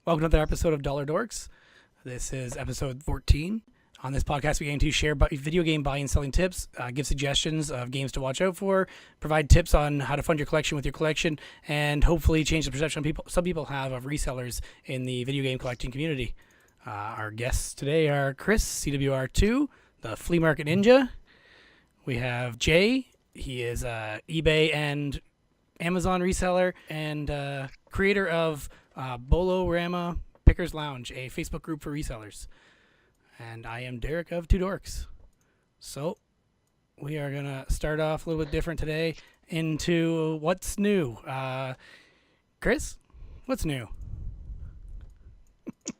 Welcome to another episode of Dollar Dorks. This is episode 14. On this podcast, we aim to share video game buying and selling tips, give suggestions of games to watch out for, provide tips on how to fund your collection with your collection, and hopefully change the perception some people have of resellers in the video game collecting community. Our guests today are Chris, CWR2, the Flea Market Ninja. We have Jay. He is a eBay and Amazon reseller and creator of Bolorama Pickers Lounge, a Facebook group for resellers. And I am Derek of Two Dorks. So we are going to start off a little bit different today into what's new. Chris, what's new?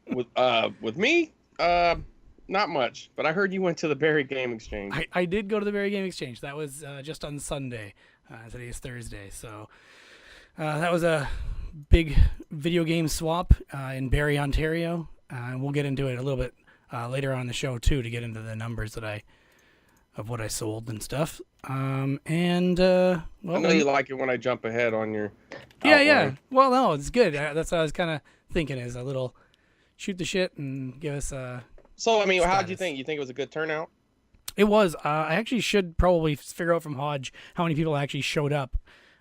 With me, not much. But I heard you went to the Barry Game Exchange. I did go to the Barry Game Exchange. That was just on Sunday. Today is Thursday. So that was a big video game swap in Barrie, Ontario. And we'll get into it a little bit later on in the show too, to get into the numbers of what I sold and stuff. Well, I know you like it when I jump ahead on your outline. Yeah. Well, no, it's good. That's what I was kind of thinking, is a little shoot the shit and give us a. So I mean, status. how did you think? You think it was a good turnout? It was. I actually should probably figure out from Hodge how many people actually showed up.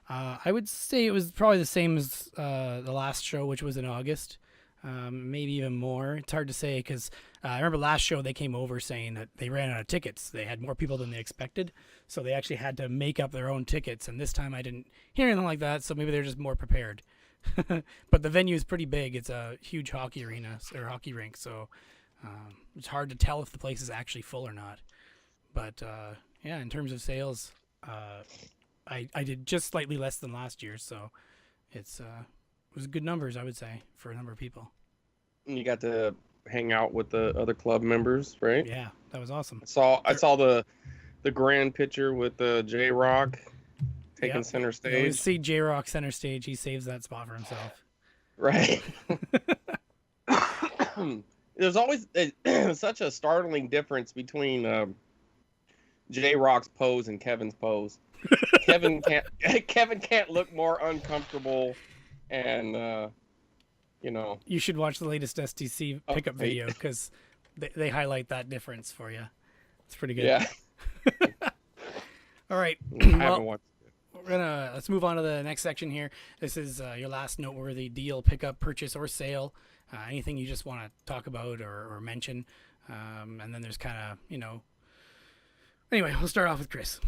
I would say it was probably the same as the last show, which was in August. Maybe even more. It's hard to say because I remember last show they came over saying that they ran out of tickets. They had more people than they expected, so they actually had to make up their own tickets. And this time I didn't hear anything like that, so maybe they're just more prepared. But the venue is pretty big. It's a huge hockey arena or hockey rink, so it's hard to tell if the place is actually full or not. But yeah, in terms of sales, I did just slightly less than last year, so it was good numbers, I would say, for a number of people. You got to hang out with the other club members, right? Yeah, that was awesome. I saw the grand picture with J Rock taking center stage. You always see J Rock center stage. He saves that spot for himself. Right. There's always such a startling difference between J Rock's pose and Kevin's pose. Kevin can't look more uncomfortable, and you should watch the latest STC pickup video because they highlight that difference for you. It's pretty good. Yeah. All right. I haven't watched it. Let's move on to the next section here. This is your last noteworthy deal, pickup, purchase, or sale. Anything you just want to talk about or mention, and then there's kind of Anyway, we'll start off with Chris.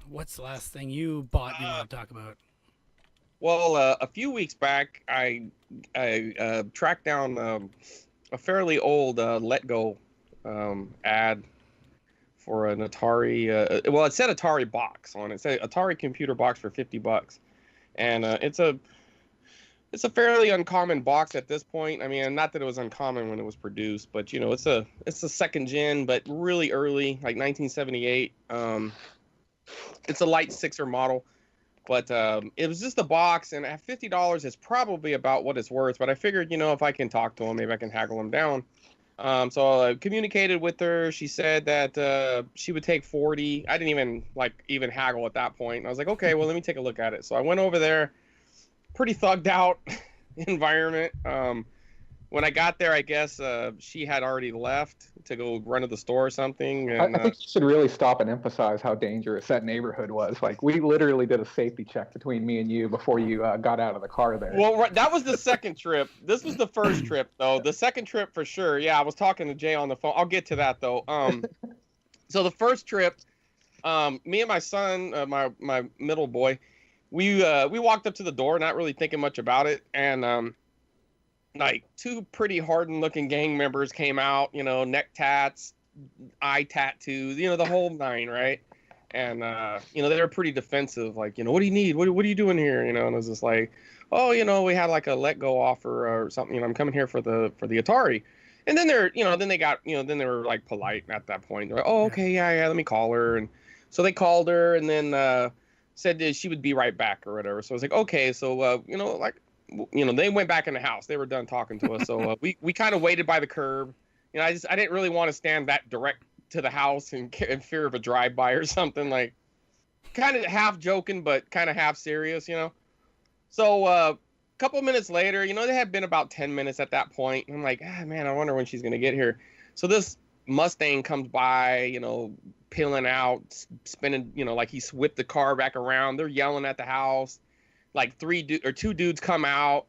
What's the last thing you bought you want to talk about? Well, a few weeks back, I tracked down a fairly old Let Go ad for an Atari. Well, it said Atari box on it. It said Atari computer box for $50, and it's a fairly uncommon box at this point. I mean, not that it was uncommon when it was produced, but it's a second gen, but really early, like 1978. It's a light sixer model. But it was just a box, and at $50, it's probably about what it's worth. But I figured, if I can talk to him, maybe I can haggle him down. So I communicated with her. She said that she would take 40. I didn't even haggle at that point. And I was like, okay, well, let me take a look at it. So I went over there, pretty thugged out environment. When I got there, I guess she had already left to go run to the store or something. And, I think you should really stop and emphasize how dangerous that neighborhood was. Like, we literally did a safety check between me and you before you got out of the car there. Well, that was the second trip. This was the first trip, though. The second trip for sure. Yeah, I was talking to Jay on the phone. I'll get to that, though. So the first trip, me and my son, my middle boy, we walked up to the door, not really thinking much about it, and like two pretty hardened-looking gang members came out, neck tats, eye tattoos, the whole nine, right? And they were pretty defensive, like, what do you need? What are you doing here? And I was just like, oh, we had like a let go offer or something. I'm coming here for the Atari. And then then they were like polite at that point. They're like, oh, okay, yeah, let me call her. And so they called her, and then said that she would be right back or whatever. So I was like, okay, so they went back in the house. They were done talking to us. So we kind of waited by the curb. I didn't really want to stand that direct to the house in fear of a drive-by or something, like kind of half joking, but kind of half serious, So a couple minutes later, they had been about 10 minutes at that point. And I'm like, man, I wonder when she's going to get here. So this Mustang comes by, peeling out, spinning, like he whipped the car back around. They're yelling at the house. Like two dudes come out,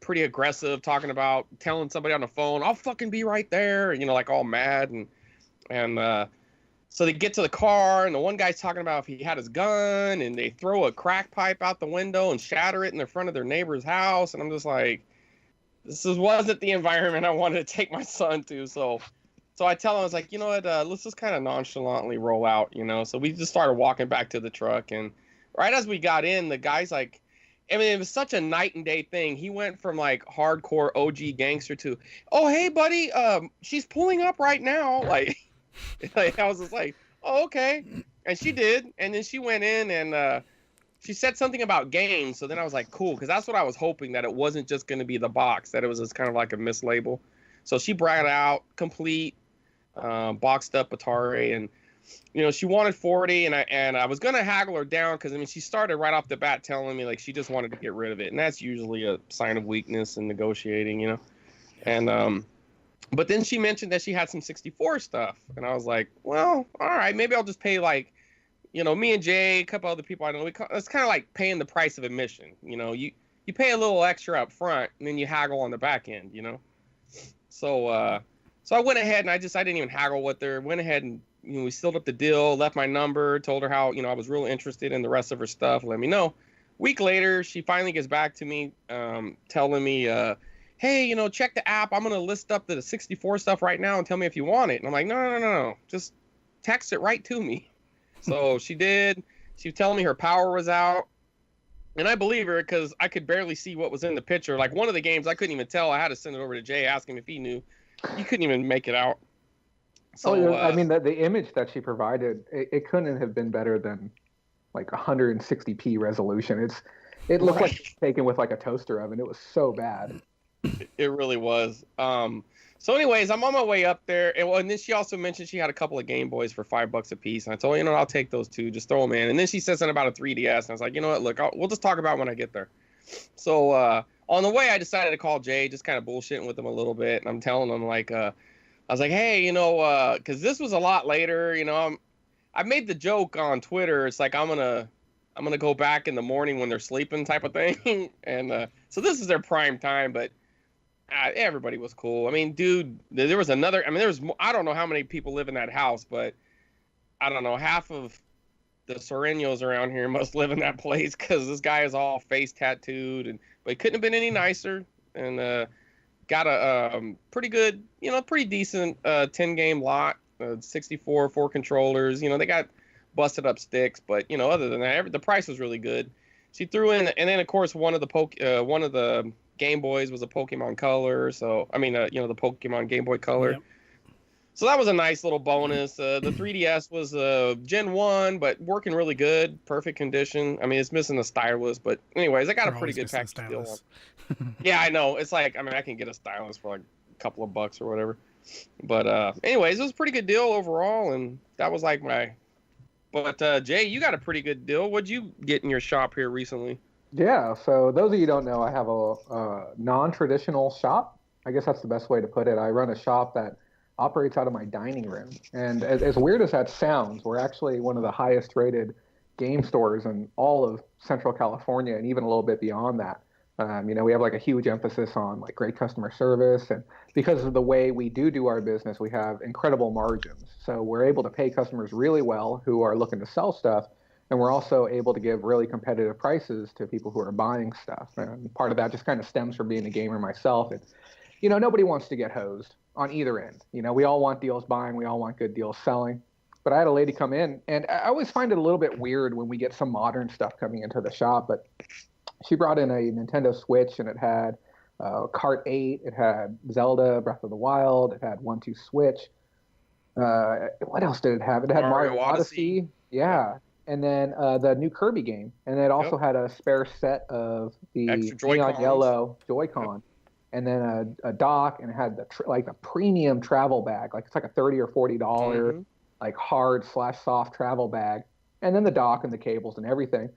pretty aggressive, talking about telling somebody on the phone, I'll fucking be right there, like all mad. And so they get to the car, and the one guy's talking about if he had his gun, and they throw a crack pipe out the window and shatter it in the front of their neighbor's house. And I'm just like, wasn't the environment I wanted to take my son to. So I tell him, I was like, you know what, let's just kind of nonchalantly roll out, So we just started walking back to the truck, and right as we got in, the guy's like, I mean, it was such a night and day thing. He went from like hardcore OG gangster to, oh, hey, buddy, she's pulling up right now. Like I was just like, oh, okay. And she did. And then she went in and she said something about games. So then I was like, cool, because that's what I was hoping, that it wasn't just going to be the box, that it was just kind of like a mislabel. So she brought out complete boxed up Atari, and she wanted 40, and I was gonna haggle her down because she started right off the bat telling me like she just wanted to get rid of it, and that's usually a sign of weakness in negotiating, And but then she mentioned that she had some 64 stuff, and I was like, well, all right, maybe I'll just pay like, me and Jay, a couple other people I know, it's kind of like paying the price of admission. You pay a little extra up front, and then you haggle on the back end, So I went ahead and I didn't even haggle with her. Went ahead and we sealed up the deal, left my number, told her how I was real interested in the rest of her stuff. Let me know. Week later, she finally gets back to me, telling me, hey, check the app. I'm gonna list up the 64 stuff right now and tell me if you want it. And I'm like, no, just text it right to me. So she did. She was telling me her power was out. And I believe her because I could barely see what was in the picture. Like one of the games, I couldn't even tell. I had to send it over to Jay, ask him if he knew. You couldn't even make it out. So the image that she provided, it couldn't have been better than like 160p resolution. It looked like it was taken with like a toaster oven. It was so bad. It really was. So anyways, I'm on my way up there, and then she also mentioned she had a couple of Game Boys for $5 a piece, and I told her, I'll take those too. Just throw them in. And then she said something about a 3DS, and I was like, you know what? Look, we'll just talk about it when I get there. So on the way, I decided to call Jay, just kind of bullshitting with him a little bit, and I'm telling him like, I was like, hey, because this was a lot later, I made the joke on Twitter. It's like I'm gonna go back in the morning when they're sleeping, type of thing, and so this is their prime time, but. Everybody was cool. I mean, dude, there was another. I don't know how many people live in that house, but I don't know. Half of the Sureños around here must live in that place because this guy is all face tattooed, but he couldn't have been any nicer. And got a pretty good, pretty decent 10-game lot, 64, 4 controllers. They got busted up sticks, but other than that, the price was really good. She threw in, and then of course one of the Game Boys was a Pokemon Color, so the Pokemon Game Boy Color. Yep. So that was a nice little bonus. The 3DS was Gen 1, but working really good, perfect condition. It's missing the stylus, but anyways, I got a pretty good package deal. Yeah, I know. It's like, I can get a stylus for like a couple of bucks or whatever. But anyways, it was a pretty good deal overall, and that was like my. But Jay, you got a pretty good deal. What'd you get in your shop here recently? Yeah, so those of you who don't know, I have a non-traditional shop. I guess that's the best way to put it. I run a shop that operates out of my dining room. And as weird as that sounds, we're actually one of the highest rated game stores in all of Central California and even a little bit beyond that. We have like a huge emphasis on like great customer service. And because of the way we do our business, we have incredible margins. So we're able to pay customers really well who are looking to sell stuff. And we're also able to give really competitive prices to people who are buying stuff. And part of that just kind of stems from being a gamer myself. And, nobody wants to get hosed on either end. We all want deals buying. We all want good deals selling. But I had a lady come in, and I always find it a little bit weird when we get some modern stuff coming into the shop. But she brought in a Nintendo Switch, and it had Kart 8. It had Zelda, Breath of the Wild. It had 1-2 Switch. What else did it have? It had Mario Odyssey. Yeah. And then the new Kirby game. And it also had a spare set of the neon yellow Joy-Con. Yep. And then a dock, and it had the premium travel bag. Like it's like a $30 or $40 like hard/soft travel bag. And then the dock and the cables and everything.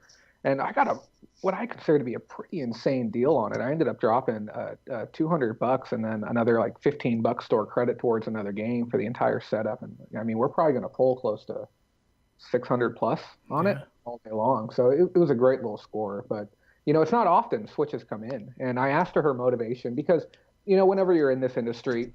And I got a what I consider to be a pretty insane deal on it. I ended up dropping $200 and then another like $15 store credit towards another game for the entire setup. And I mean, we're probably going to pull close to 600 plus on it all day long. So it was a great little score. But it's not often Switches come in. And I asked her motivation because whenever you're in this industry,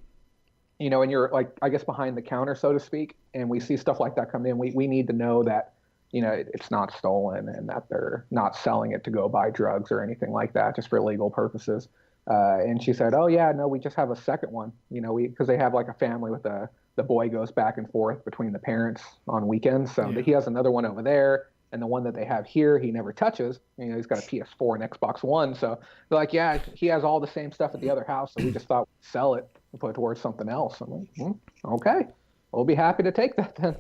and you're like, I guess, behind the counter, so to speak, and we see stuff like that come in, we need to know that, it's not stolen and that they're not selling it to go buy drugs or anything like that, just for legal purposes. And she said, oh, yeah, no, we just have a second one, because they have like a family with the boy goes back and forth between the parents on weekends. So he has another one over there. And the one that they have here, he never touches. He's got a PS4 and Xbox One. So they're like, yeah, he has all the same stuff at the other house. So we just thought we'd sell it and put it towards something else. I'm like, okay, we'll be happy to take that then.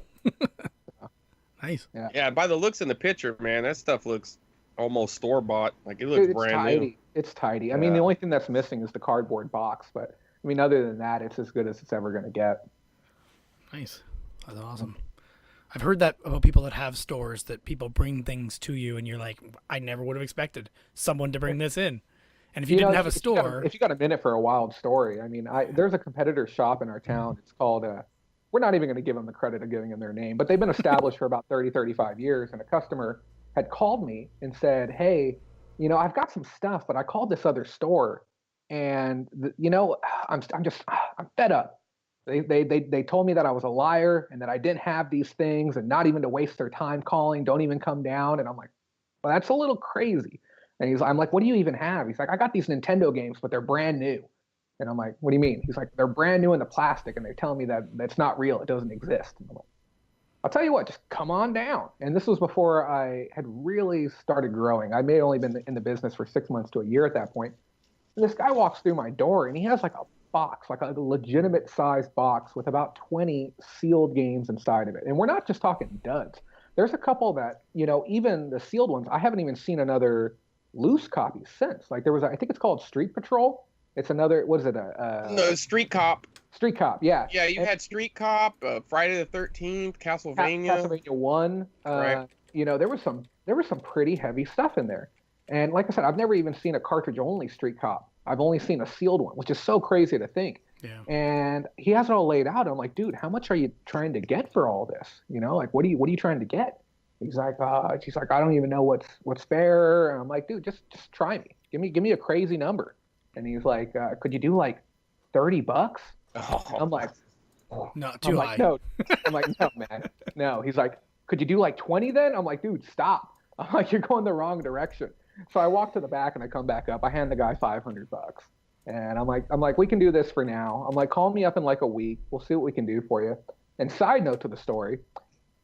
Nice. Yeah. By the looks in the picture, man, that stuff looks almost store bought. Like it looks brand tidy. new. It's tidy. I mean, the only thing that's missing is the cardboard box. But I mean, other than that, it's as good as it's ever going to get. Nice. That's awesome. I've heard that about people that have stores, that people bring things to you and you're like, I never would have expected someone to bring this in. And if you didn't have a store... If you got a minute for a wild story, I mean, there's a competitor shop in our town. It's called, we're not even going to give them the credit of giving them their name, but they've been established for about 30, 35 years. And a customer had called me and said, hey, I've got some stuff, but I called this other store and, I'm fed up. They told me that I was a liar and that I didn't have these things and not even to waste their time calling, don't even come down. And I'm like, well, that's a little crazy. And I'm like, what do you even have? He's like, I got these Nintendo games, but they're brand new. And I'm like, what do you mean? He's like, they're brand new in the plastic and they're telling me that that's not real. It doesn't exist. And I'm like, I'll tell you what, just come on down. And this was before I had really started growing. I may have only been in the business for 6 months to a year at that point. And this guy walks through my door and he has like a box, like a legitimate sized box with about 20 sealed games inside of it. And we're not just talking duds. There's a couple that, even the sealed ones, I haven't even seen another loose copy since. Like there was, I think it's called Street Patrol. It's another, what is it? No, Street Cop. Street Cop, yeah. Yeah, you had Street Cop, Friday the 13th, Castlevania. Castlevania 1. Right. There was some pretty heavy stuff in there. And like I said, I've never even seen a cartridge-only Street Cop. I've only seen a sealed one, which is so crazy to think. Yeah. And he has it all laid out. I'm like, dude, how much are you trying to get for all this? Like, what are you trying to get? He's like, she's like, I don't even know what's fair. And I'm like, dude, just try me. Give me a crazy number. And he's like, could you do like $30? Oh. I'm like, not too high. No. I'm like, no, man, no. He's like, could you do like 20 then? I'm like, dude, stop. I'm like, you're going the wrong direction. So I walk to the back and I come back up. I hand the guy $500. And I'm like, we can do this for now. I'm like, call me up in like a week. We'll see what we can do for you. And side note to the story,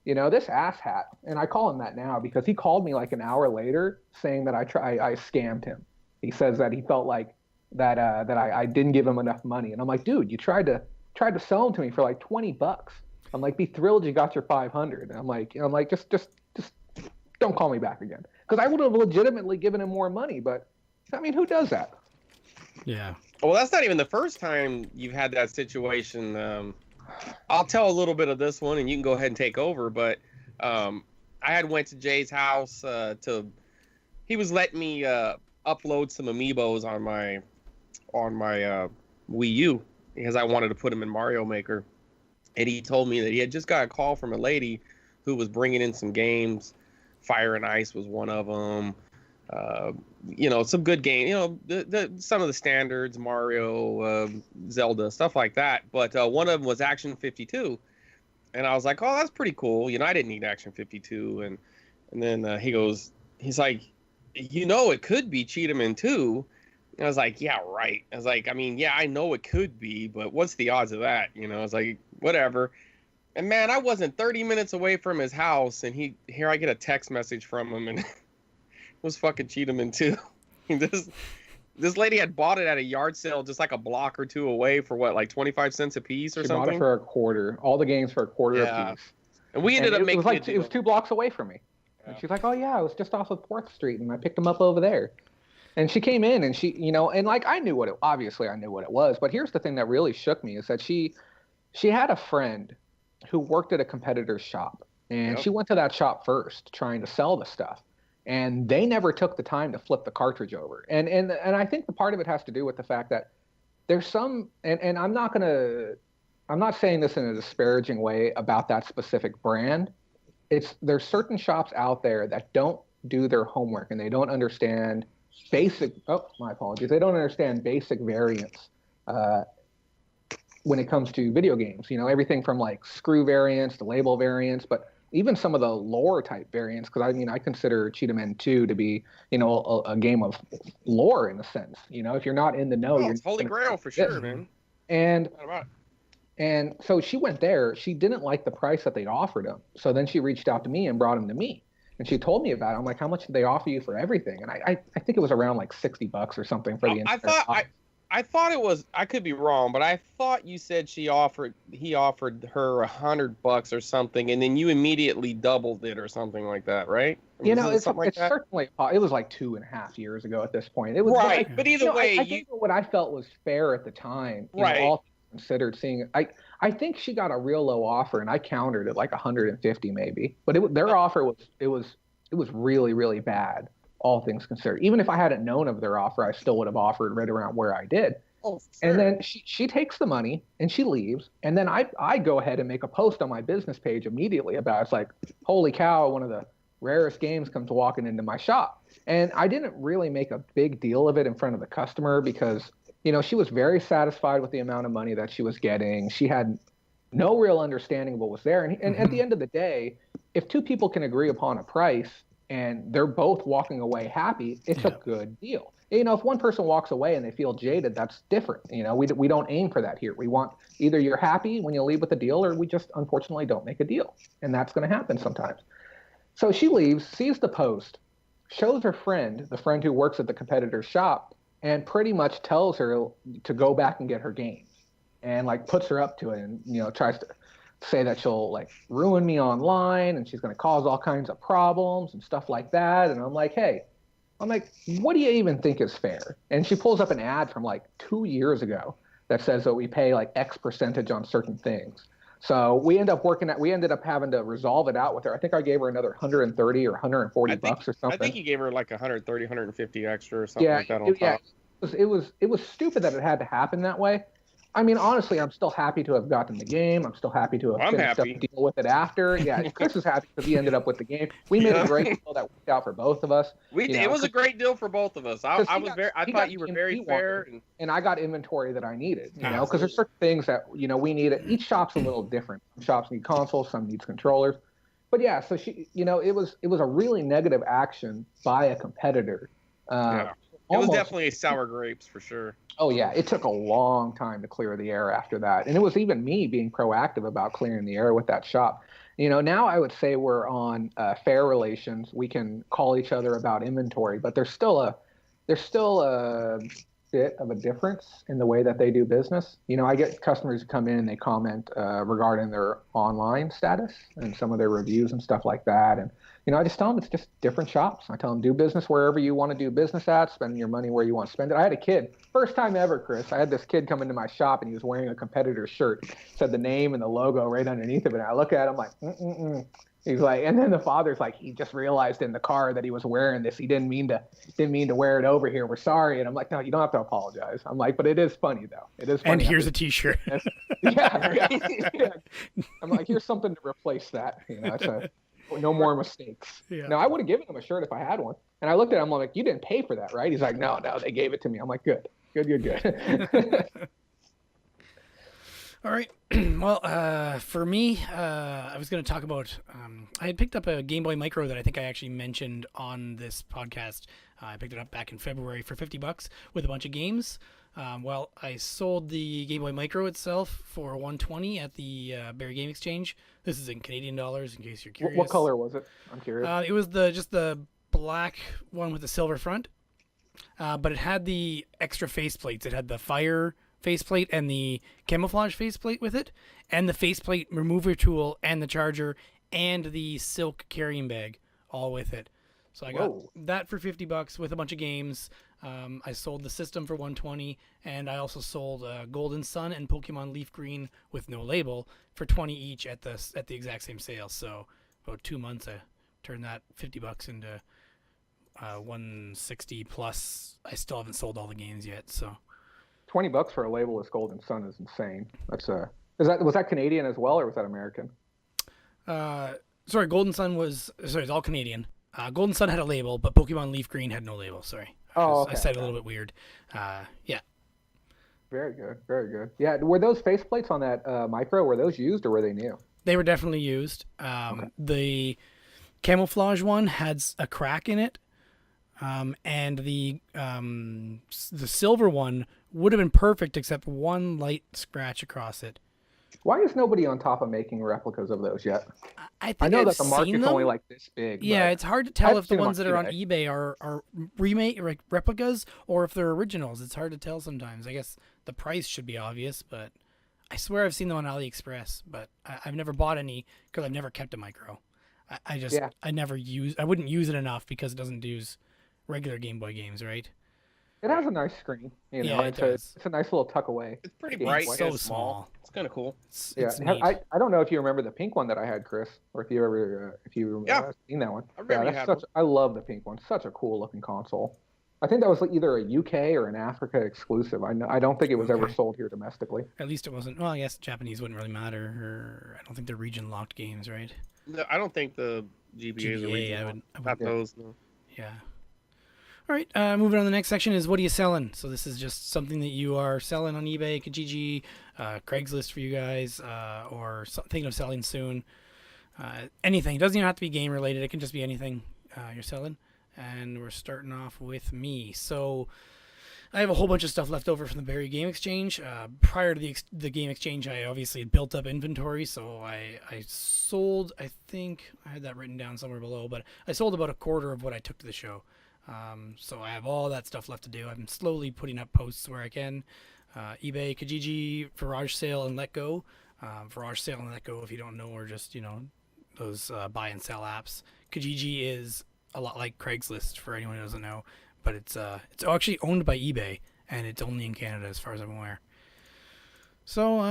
this asshat, and I call him that now because he called me like an hour later saying that I scammed him. He says that he felt like that I didn't give him enough money. And I'm like, dude, you tried to sell them to me for like $20. I'm like, be thrilled you got your 500. And I'm like, just don't call me back again. Because I would have legitimately given him more money, but I mean, who does that? Yeah. Well, that's not even the first time you've had that situation. I'll tell a little bit of this one, and you can go ahead and take over. But I had went to Jay's house he was letting me upload some amiibos on my Wii U because I wanted to put them in Mario Maker, and he told me that he had just got a call from a lady who was bringing in some games. Fire and Ice was one of them. Some good games. Some of the standards, Mario, Zelda, stuff like that. But one of them was Action 52, and I was like, "Oh, that's pretty cool." I didn't need Action 52, and then he's like, it could be Cheetahman 2. And I was like, "Yeah, right." I was like, "I mean, yeah, I know it could be, but what's the odds of that?" I was like, "Whatever." And man, I wasn't 30 minutes away from his house, and here I get a text message from him, and it was fucking Cheetahman 2. This lady had bought it at a yard sale just like a block or two away for what, like 25 cents a piece or she something? Bought it for a quarter. All the games for a quarter a piece. And we ended up making it was 2 blocks away from me. Yeah. And she's like, oh yeah, I was just off of 4th Street, and I picked them up over there. And she came in, and she, and like I knew what it was, but here's the thing that really shook me is that she had a friend who worked at a competitor's shop, and she went to that shop first trying to sell the stuff. and they never took the time to flip the cartridge over. And I think the part of it has to do with the fact that there's some, and I'm not saying this in a disparaging way about that specific brand. There's certain shops out there that don't do their homework and they don't understand my apologies. They don't understand basic variants when it comes to video games. You know, everything from like screw variants to label variants, but even some of the lore type variants. Because I mean, I consider Cheetah Men 2 to be, you know, a game of lore in a sense. You know, if you're not in the know, it's Holy Grail for sure, man. And so she went there. She didn't like the price that they offered him. So then she reached out to me and brought him to me. And she told me about it. I'm like, how much did they offer you for everything? And I think it was around like $60 or something for the entire box. I thought it was, I could be wrong, but I thought you said he offered her $100 or something, and then you immediately doubled it or something like that, right? You know, it's certainly, it was like 2.5 years ago at this point. It was right, but either way, I think what I felt was fair at the time. Right. All considered, seeing I think she got a real low offer, and I countered it like 150 maybe, but their offer was really, really bad, all things considered. Even if I hadn't known of their offer, I still would have offered right around where I did. Oh, sure. And then she takes the money and she leaves, and then I go ahead and make a post on my business page immediately about it. It's like, holy cow, one of the rarest games comes walking into my shop. And I didn't really make a big deal of it in front of the customer because, you know, she was very satisfied with the amount of money that she was getting. She had no real understanding of what was there. And at the end of the day, if two people can agree upon a price and they're both walking away happy, it's a good deal. You know, if one person walks away and they feel jaded, that's different. You know, we don't aim for that here. We want either you're happy when you leave with a deal, or we just unfortunately don't make a deal. And that's going to happen sometimes. So she leaves, sees the post, shows her friend, the friend who works at the competitor's shop, and pretty much tells her to go back and get her games, and like puts her up to it, and, you know, tries to say that she'll like ruin me online and she's going to cause all kinds of problems and stuff like that. And I'm like, what do you even think is fair? And she pulls up an ad from like 2 years ago that says that we pay like X percentage on certain things. So we ended up having to resolve it out with her. I think I gave her another 130 or 140 bucks or something. I think you gave her like 130, 150 extra or something like that on top. Yeah, it was stupid that it had to happen that way. I mean, honestly, I'm still happy to have gotten the game. I'm still happy to have finished up the deal with it after. Yeah, Chris is happy because he ended up with the game. We made a great deal that worked out for both of us. It was a great deal for both of us. I thought you were very fair. And I got inventory that I needed, you know, because there's certain things that, you know, we need. Each shop's a little different. Some shops need consoles, some needs controllers. But yeah, so she, you know, it was a really negative action by a competitor. It was definitely sour grapes for sure. Oh yeah, it took a long time to clear the air after that, and it was even me being proactive about clearing the air with that shop. You know, now I would say we're on fair relations. We can call each other about inventory, but there's still a bit of a difference in the way that they do business. You know, I get customers who come in and they comment regarding their online status and some of their reviews and stuff like that, and you know, I just tell them it's just different shops. I tell them do business wherever you want to do business at, spend your money where you want to spend it. I had a kid, first time ever, Chris. I had this kid come into my shop and he was wearing a competitor's shirt, said the name and the logo right underneath of it. And I look at him like, He's like, and then the father's like, he just realized in the car that he was wearing this. He didn't mean to wear it over here. We're sorry. And I'm like, no, you don't have to apologize. I'm like, but it is funny though. It is funny. And here's a T-shirt. Yeah. I'm like, here's something to replace that. You know, it's no more mistakes. Yeah. No, I would have given him a shirt if I had one. And I looked at him, I'm like, you didn't pay for that, right? He's like, no, they gave it to me. I'm like, good. All right. Well, for me, I was going to talk about, I had picked up a Game Boy Micro that I think I actually mentioned on this podcast. I picked it up back in February for $50 with a bunch of games. Well, I sold the Game Boy Micro itself for $120 at the Barrie Game Exchange. This is in Canadian dollars, in case you're curious. What color was it? I'm curious. It was just the black one with the silver front, but it had the extra faceplates. It had the fire faceplate and the camouflage faceplate with it, and the faceplate remover tool and the charger and the silk carrying bag all with it. So I got that for $50 with a bunch of games. I sold the system for $120, and I also sold Golden Sun and Pokemon Leaf Green with no label for $20 each at the exact same sale. So about 2 months, I turned that $50 into 160 plus. I still haven't sold all the games yet, so. $20 for a labelless Golden Sun is insane. Was that Canadian as well, or was that American? Sorry, Golden Sun it's all Canadian. Golden Sun had a label, but Pokemon Leaf Green had no label. Sorry. Okay. I said it a little bit weird. Yeah. Very good, very good. Yeah, were those faceplates on that micro, were those used or were they new? They were definitely used. Okay. The camouflage one had a crack in it, and the silver one would have been perfect except one light scratch across it. Why is nobody on top of making replicas of those yet? I know I've that the market's seen them. only like this big. Yeah, but it's hard to tell I've if the seen them ones on that are on eBay. eBay are remake replicas or if they're originals. It's hard to tell sometimes. I guess the price should be obvious, but I swear I've seen them on AliExpress, but I've never bought any because I've never kept a micro. I wouldn't use it enough because it doesn't use regular Game Boy games, right? It has a nice screen. Yeah, it does. It's a nice little tuck away. It's pretty bright. It's so and small. It's kind of cool. It's neat. I don't know if you remember the pink one that I had, Chris, or if you ever seen that one. I remember you had one. I love the pink one. Such a cool looking console. I think that was either a UK or an Africa exclusive. I don't think it was ever sold here domestically. At least it wasn't. Well, I guess Japanese wouldn't really matter. Or I don't think they're region locked games, right? No, I don't think the GBAs are regional. Not those. No. Yeah. All right, moving on to the next section is what are you selling? So this is just something that you are selling on eBay, Kijiji, Craigslist for you guys, or thinking of selling soon. Anything. It doesn't even have to be game related. It can just be anything you're selling. And we're starting off with me. So I have a whole bunch of stuff left over from the Barry Game Exchange. Prior to the Game Exchange, I obviously had built up inventory, so I sold, I think, I had that written down somewhere below, but I sold about a quarter of what I took to the show. So I have all that stuff left to do. I'm slowly putting up posts where I can. eBay, Kijiji, Garage Sale, and Let Go. Garage Sale and Let Go, if you don't know, are just, those buy and sell apps. Kijiji is a lot like Craigslist for anyone who doesn't know, but it's actually owned by eBay, and it's only in Canada as far as I'm aware. So,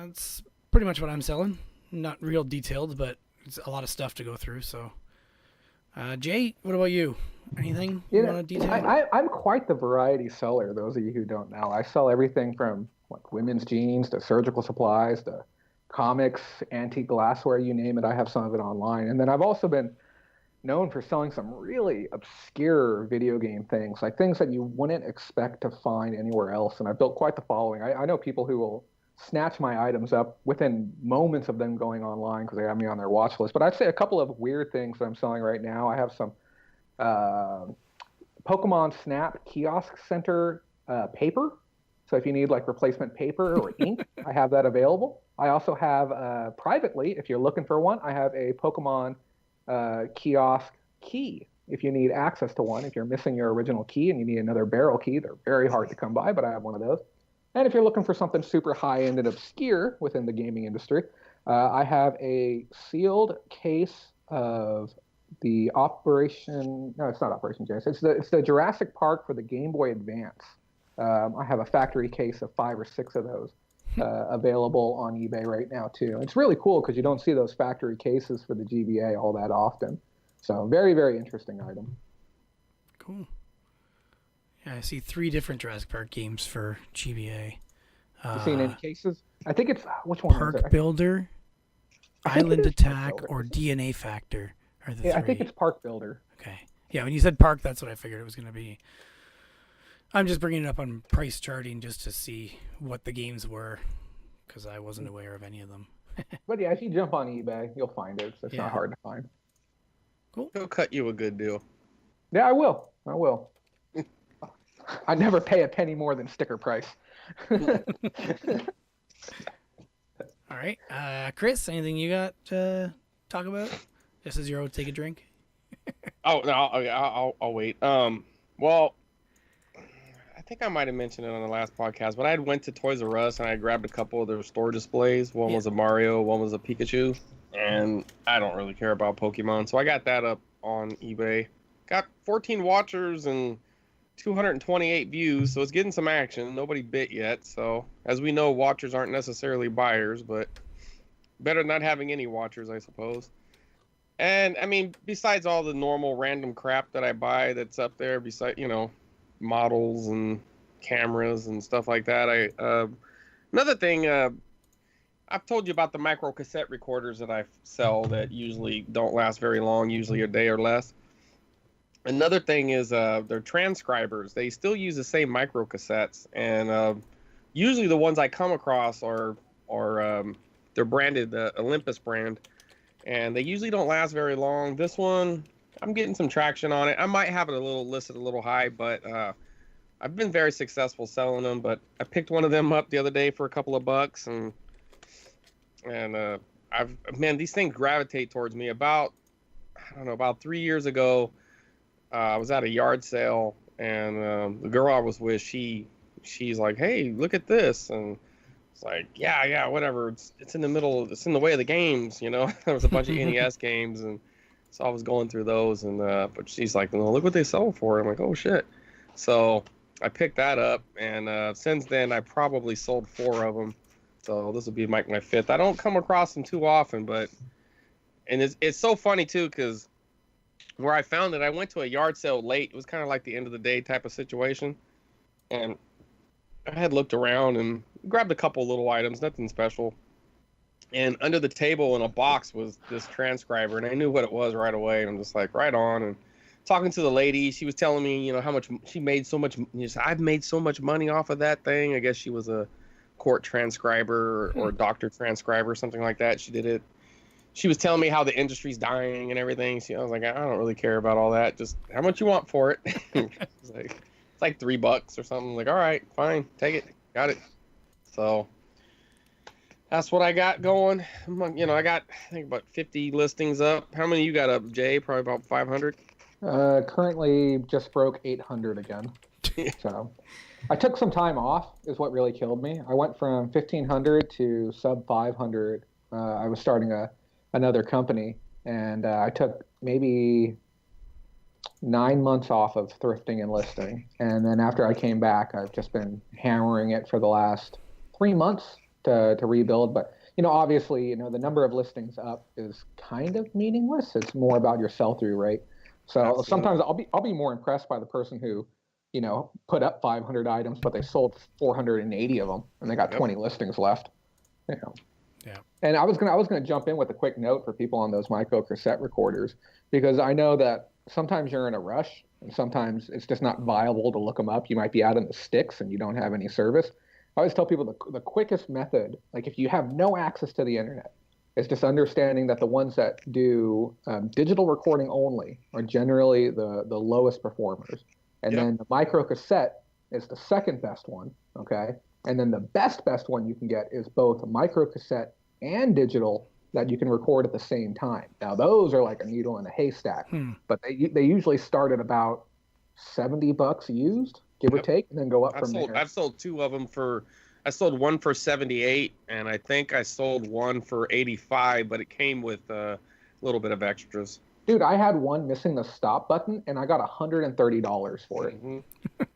it's pretty much what I'm selling. Not real detailed, but it's a lot of stuff to go through, so... Jay, what about you? Anything you want to detail? I'm quite the variety seller, those of you who don't know. I sell everything from like women's jeans to surgical supplies to comics, antique glassware, you name it. I have some of it online. And then I've also been known for selling some really obscure video game things, like things that you wouldn't expect to find anywhere else. And I've built quite the following. I know people who will snatch my items up within moments of them going online because they have me on their watch list. But I'd say a couple of weird things that I'm selling right now. I have some Pokemon Snap Kiosk Center paper. So if you need like replacement paper or ink, I have that available. I also have privately, if you're looking for one, I have a Pokemon kiosk key. If you need access to one, if you're missing your original key and you need another barrel key, they're very hard to come by, but I have one of those. And if you're looking for something super high-end and obscure within the gaming industry, I have a sealed case of the Operation... No, it's not Operation Genesis. It's the Jurassic Park for the Game Boy Advance. I have a factory case of 5 or 6 of those available on eBay right now, too. It's really cool because you don't see those factory cases for the GBA all that often. So very, very interesting item. Cool. Yeah, I see 3 different Jurassic Park games for GBA. You seen any cases? I think it's which one? Park Builder, Island Attack, or DNA Factor are the 3. I think it's Park Builder. Okay. Yeah, when you said Park, that's what I figured it was going to be. I'm just bringing it up on price charting just to see what the games were, because I wasn't aware of any of them. But yeah, if you jump on eBay, you'll find it. It's not hard to find. Cool. He'll cut you a good deal. Yeah, I will. I never pay a penny more than sticker price. All right. Chris, anything you got to talk about? Just as you're out to take a drink? Oh, no, I'll wait. Well, I think I might have mentioned it on the last podcast, but I had went to Toys R Us and I grabbed a couple of their store displays. One was a Mario, one was a Pikachu, and I don't really care about Pokemon, so I got that up on eBay. Got 14 watchers and 228 views, so it's getting some action. Nobody bit yet, so as we know, watchers aren't necessarily buyers, but better than not having any watchers, I suppose. And I mean, besides all the normal random crap that I buy that's up there, besides, models and cameras and stuff like that, another thing, I've told you about the micro cassette recorders that I sell that usually don't last very long, usually a day or less. Another thing is they're transcribers. They still use the same micro cassettes, and usually the ones I come across are they're branded the Olympus brand, and they usually don't last very long. This one, I'm getting some traction on it. I might have it listed a little high, but I've been very successful selling them. But I picked one of them up the other day for a couple of bucks, and these things gravitate towards me. About 3 years ago, I was at a yard sale, and the girl I was with, she's like, "Hey, look at this," and it's like, yeah, whatever. It's in the middle. It's in the way of the games, There was a bunch of NES games, and so I was going through those, and but she's like, "No, look what they sell for." I'm like, "Oh shit!" So I picked that up, and since then I probably sold 4 of them. So this will be my 5th. I don't come across them too often, and it's so funny too, because where I found it, I went to a yard sale late. It was kind of like the end of the day type of situation, and I had looked around and grabbed a couple little items, nothing special. And under the table in a box was this transcriber, and I knew what it was right away. And I'm just like, right on. And talking to the lady, she was telling me, how much she made. I've made so much money off of that thing. I guess she was a court transcriber or doctor transcriber, something like that. She did it. She was telling me how the industry's dying and everything. I was like, I don't really care about all that. Just how much you want for it. It's like $3 or something. I'm like, all right, fine, take it, got it. So that's what I got going. I got, I think, about 50 listings up. How many you got up, Jay? Probably about 500. Currently just broke 800 again. So I took some time off is what really killed me. I went from 1,500 to sub 500. I was starting another company, and I took maybe 9 months off of thrifting and listing. And then after I came back, I've just been hammering it for the last 3 months to rebuild. But, obviously, the number of listings up is kind of meaningless. It's more about your sell-through rate. So Absolutely. Sometimes I'll be more impressed by the person who, put up 500 items, but they sold 480 of them, and they got 20 listings left. Yeah. And I was gonna jump in with a quick note for people on those micro cassette recorders, because I know that sometimes you're in a rush, and sometimes it's just not viable to look them up. You might be out in the sticks and you don't have any service. I always tell people the quickest method, like if you have no access to the internet, is just understanding that the ones that do digital recording only are generally the lowest performers. And then the micro cassette is the second best one, okay? And then the best one you can get is both a micro cassette and digital that you can record at the same time. Now those are like a needle in a haystack, but they usually start at about $70 used, give or take, and then go up from there. I've sold 2 of them I sold one for 78, and I think I sold one for 85, but it came with a little bit of extras. Dude, I had one missing the stop button, and I got $130 for it. Mm-hmm.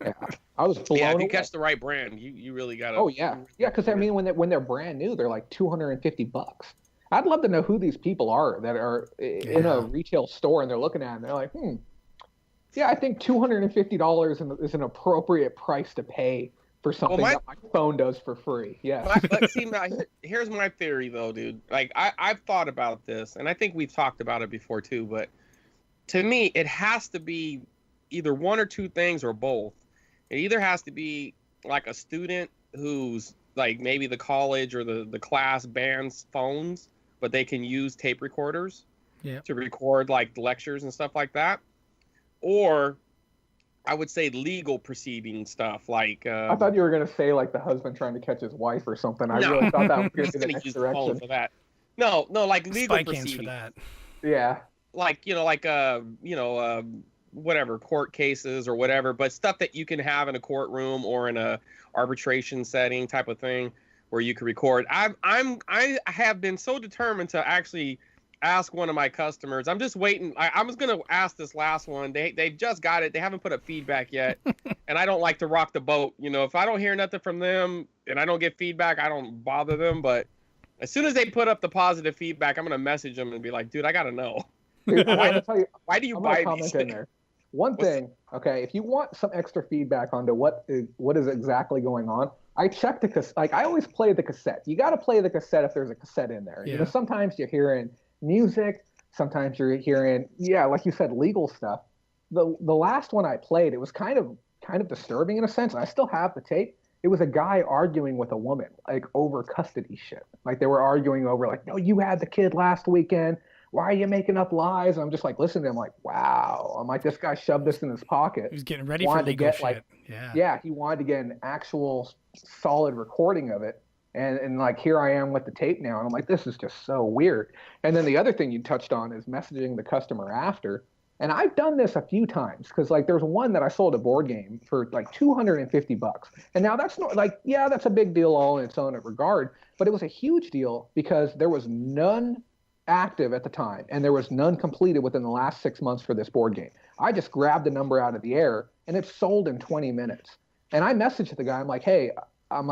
Yeah, I was blown Yeah, if you away. catch the right brand, you really got to. Oh yeah, yeah. Because I mean, when they're brand new, they're like $250. I'd love to know who these people are that are in a retail store and they're looking at it and they're like, yeah, I think $250 is an appropriate price to pay for something that my phone does for free. Yeah. But see, here's my theory though, dude. Like I've thought about this, and I think we've talked about it before too. But to me, it has to be either one or two things or both. It either has to be like a student who's like maybe the college or the class bans phones, but they can use tape recorders to record like lectures and stuff like that. Or I would say legal proceeding stuff like. I thought you were gonna say like the husband trying to catch his wife or something. I really thought that was going to use the phone for that. No, like legal proceedings for that. Yeah. Like whatever court cases or whatever, but stuff that you can have in a courtroom or in a arbitration setting type of thing where you can record. I have been so determined to actually ask one of my customers. I'm just waiting. I was going to ask this last one. They just got it. They haven't put up feedback yet. And I don't like to rock the boat. If I don't hear nothing from them and I don't get feedback, I don't bother them. But as soon as they put up the positive feedback, I'm going to message them and be like, dude, I got to know. Dude, I'm gonna tell you. Why do you I'm gonna buy comment these? in there. One thing, okay, if you want some extra feedback onto what is exactly going on, I checked the cassette. Like I always play the cassette. You got to play the cassette if there's a cassette in there. Yeah. Sometimes you're hearing music, sometimes you're hearing, yeah, like you said, legal stuff. The last one I played, it was kind of disturbing in a sense. And I still have the tape. It was a guy arguing with a woman, like over custody shit. Like they were arguing over, like, no, you had the kid last weekend. Why are you making up lies? And I'm just like listening to him, like, wow. I'm like, this guy shoved this in his pocket. He was getting ready for legal shit. Like, yeah, he wanted to get an actual solid recording of it. And like, here I am with the tape now. And I'm like, this is just so weird. And then the other thing you touched on is messaging the customer after. And I've done this a few times because like there's one that I sold a board game for like $250. And now that's not like, yeah, that's a big deal all in its own regard. But it was a huge deal because there was none active at the time and there was none completed within the last 6 months for this board game. I just grabbed the number out of the air and it sold in 20 minutes. And I messaged the guy, I'm like, hey, I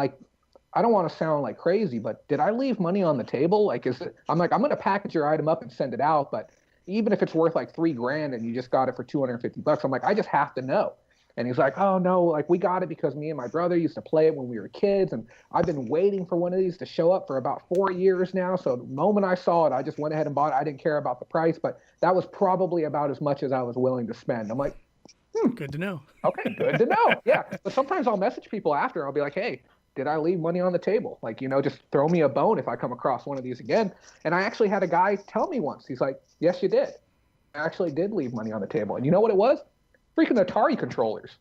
don't want to sound like crazy, but did I leave money on the table? Like, I'm like, I'm going to package your item up and send it out. But even if it's worth like $3,000 and you just got it for $250, I'm like, I just have to know. And he's like, oh no, like we got it because me and my brother used to play it when we were kids. And I've been waiting for one of these to show up for about 4 years now. So the moment I saw it, I just went ahead and bought it. I didn't care about the price, but that was probably about as much as I was willing to spend. I'm like, good to know. Okay, good to know. Yeah. But sometimes I'll message people after. I'll be like, hey, did I leave money on the table? Like, just throw me a bone if I come across one of these again. And I actually had a guy tell me once, he's like, yes, you did. I actually did leave money on the table. And you know what it was? Freaking Atari controllers.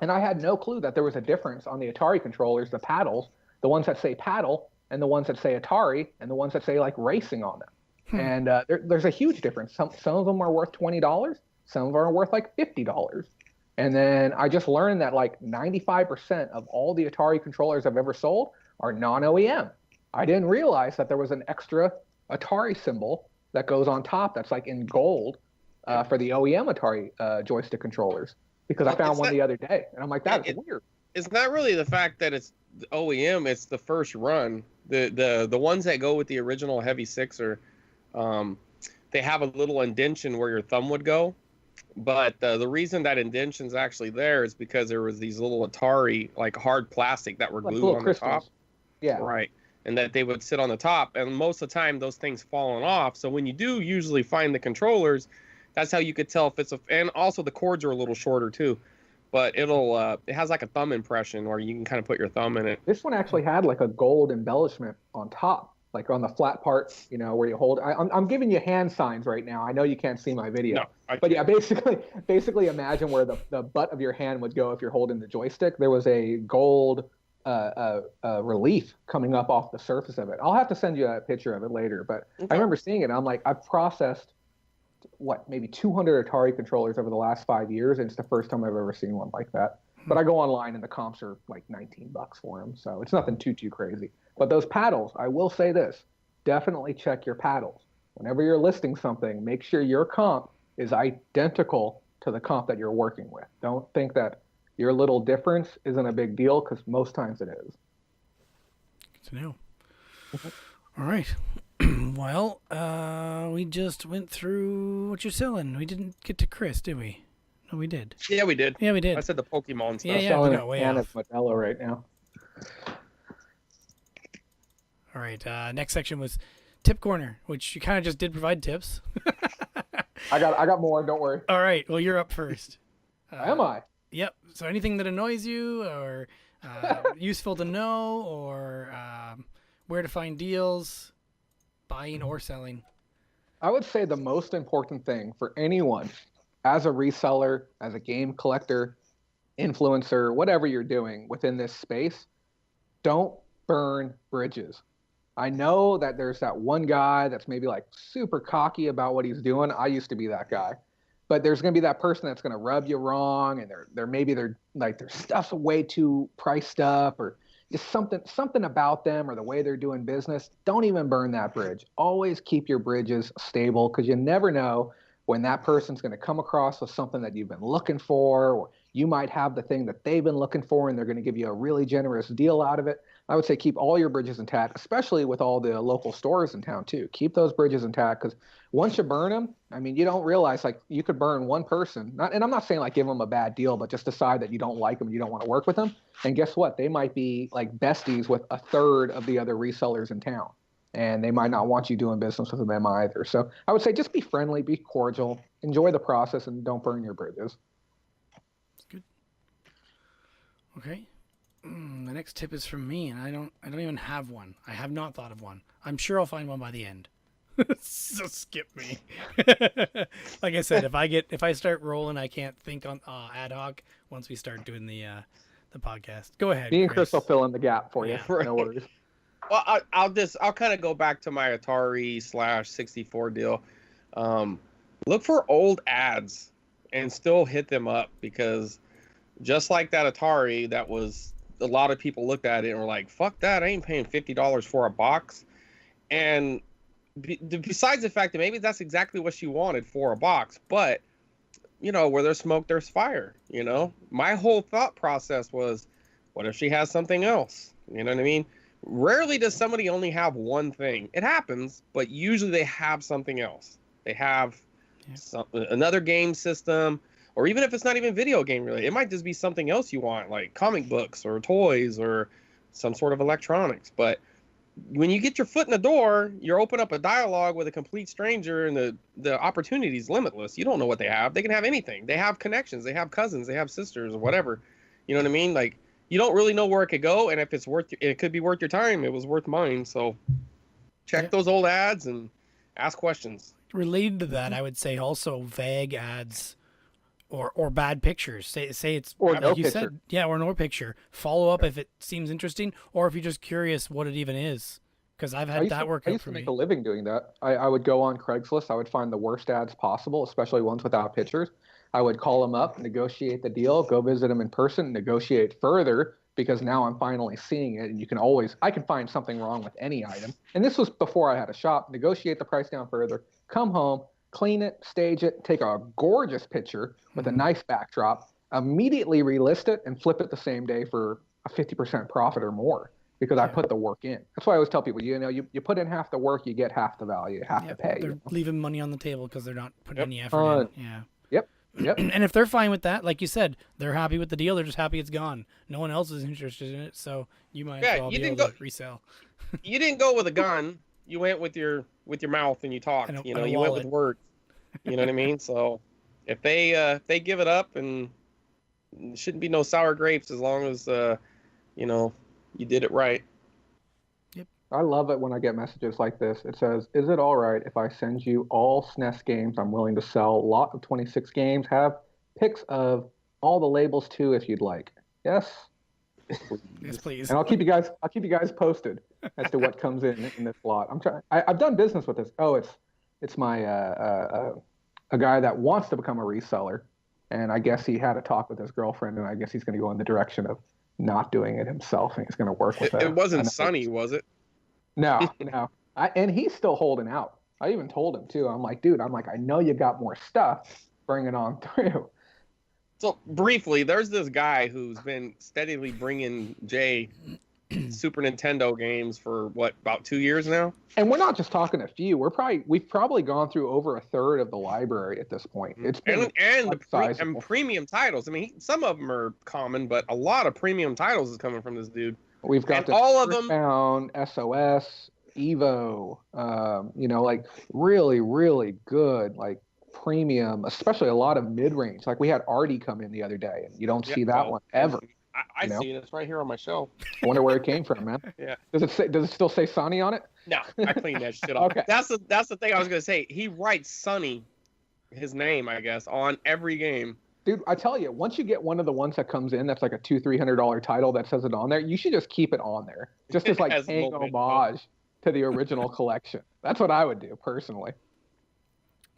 And I had no clue that there was a difference on the Atari controllers, the paddles, the ones that say paddle and the ones that say Atari and the ones that say like racing on them. And there's a huge difference. Some of them are worth $20. Some of them are worth like $50. And then I just learned that like 95% of all the Atari controllers I've ever sold are non-OEM. I didn't realize that there was an extra Atari symbol that goes on top that's like in gold for the OEM Atari joystick controllers. Because I found one the other day, and I'm like, that is weird. It's not really the fact that it's OEM; it's the first run. The ones that go with the original Heavy Sixer, they have a little indention where your thumb would go. But the reason that indention's actually there is because there was these little Atari like hard plastic that were like glued on crystals. the top. Yeah. Right. And that they would sit on the top, and most of the time those things falling off. So when you do usually find the controllers, that's how you could tell if it's and also the cords are a little shorter too, but it has like a thumb impression where you can kind of put your thumb in it. This one actually had like a gold embellishment on top, like on the flat part, where you hold. I'm giving you hand signs right now. I know you can't see my video, but yeah, basically imagine where the butt of your hand would go if you're holding the joystick. There was a gold relief coming up off the surface of it. I'll have to send you a picture of it later, but okay. I remember seeing it. I'm like, I've processed maybe 200 Atari controllers over the last 5 years, and it's the first time I've ever seen one like that. But I go online and the comps are like $19 for them, so it's nothing too crazy. But those paddles, I will say this, definitely check your paddles. Whenever you're listing something, make sure your comp is identical to the comp that you're working with. Don't think that your little difference isn't a big deal, because most times it is. Good to know. All right. Well, we just went through what you're selling. We didn't get to Chris, did we? No, we did. Yeah, we did. Yeah, we did. I said the Pokemon stuff. Yeah, we got way off. Modelo right now. All right. Next section was Tip Corner, which you kind of just did provide tips. I got more. Don't worry. All right. Well, you're up first. Am I? Yep. So anything that annoys you, or useful to know, or where to find deals, buying or selling? I would say the most important thing for anyone, as a reseller, as a game collector, influencer, whatever you're doing within this space, don't burn bridges. I know that there's that one guy that's maybe like super cocky about what he's doing. I used to be that guy. But there's going to be that person that's going to rub you wrong, and they're like their stuff's way too priced up, or just something about them or the way they're doing business. Don't even burn that bridge. Always keep your bridges stable, because you never know when that person's going to come across with something that you've been looking for, or you might have the thing that they've been looking for, and they're going to give you a really generous deal out of it. I would say keep all your bridges intact, especially with all the local stores in town too. Keep those bridges intact, because once you burn them, I mean, you don't realize like you could burn one person. And I'm not saying like give them a bad deal, but just decide that you don't like them, you don't want to work with them. And guess what? They might be like besties with a third of the other resellers in town, and they might not want you doing business with them either. So I would say just be friendly, be cordial, enjoy the process, and don't burn your bridges. That's good. Okay. The next tip is from me, and I don't even have one. I have not thought of one. I'm sure I'll find one by the end. So skip me. Like I said, if I start rolling, I can't think on ad hoc once we start doing the podcast. Go ahead. Me and Chris will fill in the gap for you. Yeah. No worries. Well, I'll kind of go back to my Atari/64 deal. Look for old ads and still hit them up, because just like that Atari, that was a lot of people looked at it and were like, "Fuck that! I ain't paying $50 for a box." And besides the fact that maybe that's exactly what she wanted for a box, but where there's smoke, there's fire. My whole thought process was, what if she has something else? You know what I mean? Rarely does somebody only have one thing. It happens, but usually they have something else. They have another game system, or even if it's not even video game related, it might just be something else you want, like comic books or toys or some sort of electronics. But when you get your foot in the door, you're open up a dialogue with a complete stranger, and the opportunity is limitless. You don't know what they have. They can have anything. They have connections. They have cousins. They have sisters or whatever. You know what I mean? Like, you don't really know where it could go, and if it could be worth your time. It was worth mine. So check those old ads and ask questions. Related to that, I would say also vague ads or bad pictures. Say it's Or like no you picture. said, or no picture. Follow up if it seems interesting, or if you're just curious what it even is. Because I've had that work I out used for to me. make a living doing that. I would go on Craigslist. I would find the worst ads possible, especially ones without pictures. I would call them up, negotiate the deal, go visit them in person, negotiate further, because now I'm finally seeing it. And I can find something wrong with any item. And this was before I had a shop. Negotiate the price down further, come home, clean it, stage it, take a gorgeous picture with a nice backdrop, immediately relist it, and flip it the same day for a 50% profit or more, because I put the work in. That's why I always tell people, you put in half the work, you get half the value, half the pay. They're leaving money on the table because they're not putting any effort in. Yeah. Yep. And if they're fine with that, like you said, they're happy with the deal. They're just happy it's gone. No one else is interested in it, so you might as well be able to resell. You didn't go with a gun. You went with your mouth and you talked. And you went with words. You know what I mean? So if they give it up, and it shouldn't be no sour grapes as long as you did it right. I love it when I get messages like this. It says, "Is it all right if I send you all SNES games I'm willing to sell? Lot of 26 games. Have pics of all the labels too, if you'd like." Yes. Yes, please. And I'll keep you guys posted as to what comes in this lot. I've done business with this. Oh, it's my a guy that wants to become a reseller, and I guess he had a talk with his girlfriend, and I guess he's going to go in the direction of not doing it himself, and he's going to work with It wasn't Sunny, was it? No. And he's still holding out. I even told him too. I'm like, dude, I know you got more stuff. Bring it on through. So briefly, there's this guy who's been steadily bringing Jay Super Nintendo games for about 2 years now. And we're not just talking a few. We've probably gone through over a third of the library at this point. It's been and premium titles. I mean, some of them are common, but a lot of premium titles is coming from this dude. We've got all of them. Found, SOS, Evo. Like really, really good, like premium, especially a lot of mid-range. Like we had Artie come in the other day, and you don't see that one ever. I see it. It's right here on my shelf. I wonder where it came from, man. Yeah. Does it still say Sonny on it? No, I cleaned that shit off. Okay. That's the thing I was gonna say. He writes Sonny, his name, I guess, on every game. Dude, I tell you, once you get one of the ones that comes in that's like a $200-$300 title that says it on there, you should just keep it on there, just as like paying homage to the original collection. That's what I would do personally.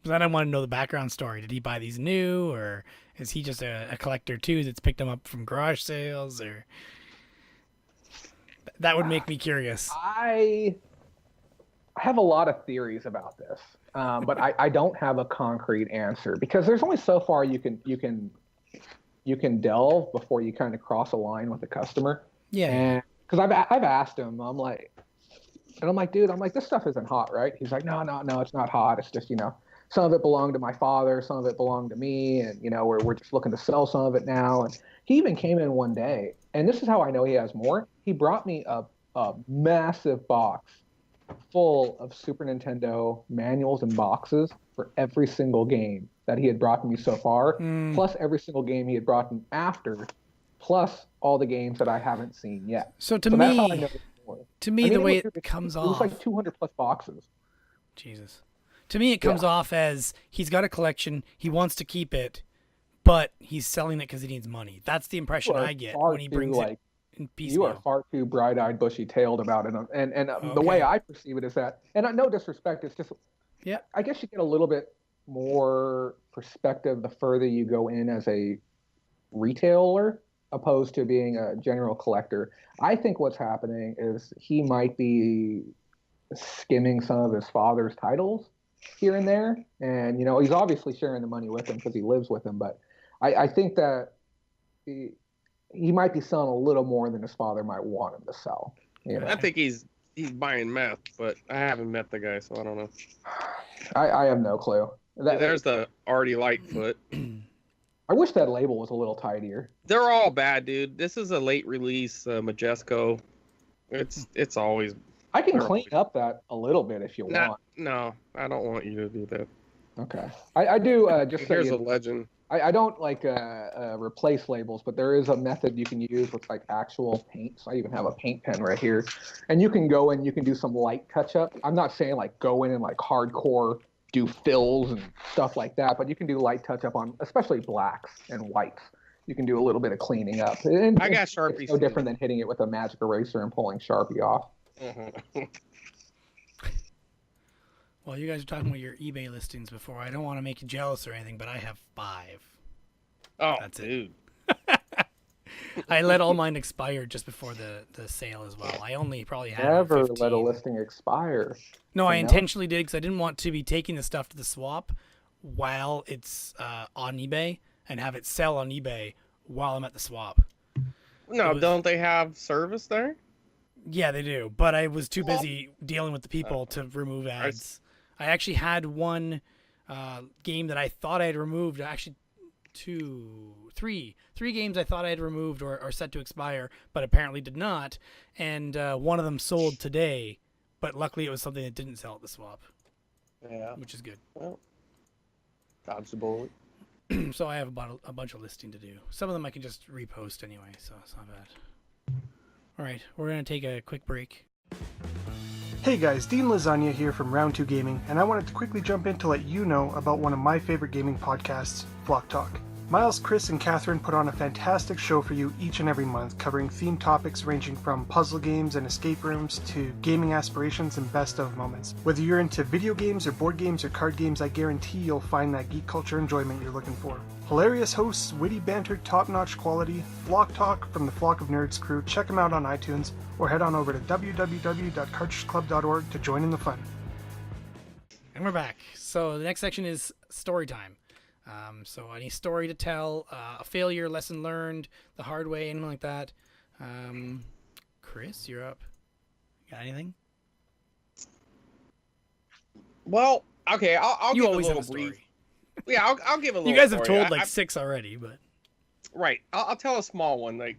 But then I want to know the background story. Did he buy these new, or is he just a collector too that's picked them up from garage sales? Or that would make me curious. I have a lot of theories about this, but I don't have a concrete answer, because there's only so far you can you can delve before you kind of cross a line with the customer. Yeah. And because I've asked him, I'm like, dude, this stuff isn't hot, right? He's like, no, it's not hot. It's just, some of it belonged to my father, some of it belonged to me, and we're just looking to sell some of it now. And he even came in one day, and this is how I know he has more. He brought me a massive box full of Super Nintendo manuals and boxes for every single game that he had brought me so far, plus every single game he had brought me after, plus all the games that I haven't seen yet. So that's how I know more. The way it comes off, it was like 200 plus boxes. Jesus. To me, it comes off as he's got a collection, he wants to keep it, but he's selling it because he needs money. That's the impression I get when he brings it in piecemeal. You are far too bright-eyed, bushy-tailed about it. And the way I perceive it is that, and no disrespect, it's just, I guess you get a little bit more perspective the further you go in as a retailer opposed to being a general collector. I think what's happening is he might be skimming some of his father's titles here and there, and he's obviously sharing the money with him because he lives with him, but I think that he might be selling a little more than his father might want him to sell. I think he's buying meth, but I haven't met the guy, so I don't know. I have no clue. There's the Artie Lightfoot. I wish that label was a little tidier. They're all bad, dude. This is a late release Majesco. It's always. I can clean up that a little bit if you want. No, I don't want you to do that. Okay. I do just say here's a legend. I don't like replace labels, but there is a method you can use with like actual paint. So I even have a paint pen right here, and you can go in, you can do some light touch up. I'm not saying like go in and like hardcore do fills and stuff like that, but you can do light touch up on especially blacks and whites. You can do a little bit of cleaning up. And I got Sharpie. It's no different than hitting it with a magic eraser and pulling Sharpie off. Well, you guys are talking about your eBay listings before. I don't want to make you jealous or anything, but I have 5. Oh, that's dude. It. I let all mine expire just before the sale as well. I only probably had Never 15. let a listing expire. No, I intentionally did because I didn't want to be taking the stuff to the swap while it's on eBay and have it sell on eBay while I'm at the swap. No, don't they have service there? Yeah, they do. But I was too busy dealing with the people to remove ads. I actually had one game that I thought I had removed. Actually, three games I thought I had removed or set to expire, but apparently did not. And one of them sold today, but luckily it was something that didn't sell at the swap. Yeah, which is good. Well, dodge the bullet. So I have a bunch of listing to do. Some of them I can just repost anyway, so it's not bad. All right, we're going to take a quick break. Hey guys, Dean Lasagna here from Round 2 Gaming, and I wanted to quickly jump in to let you know about one of my favorite gaming podcasts, Flock Talk. Miles, Chris, and Catherine put on a fantastic show for you each and every month, covering themed topics ranging from puzzle games and escape rooms to gaming aspirations and best of moments. Whether you're into video games or board games or card games, I guarantee you'll find that geek culture enjoyment you're looking for. Hilarious hosts, witty banter, top-notch quality, Flock Talk from the Flock of Nerds crew. Check them out on iTunes or head on over to www.cartridgeclub.org to join in the fun. And we're back. So the next section is story time. So any story to tell, a failure, lesson learned, the hard way, anything like that. Chris, you're up. Got anything? Well, okay, I'll you give always a little have a story. brief. Yeah, I'll give a little. You guys have story. told like 6 already, but right. I'll tell a small one. Like,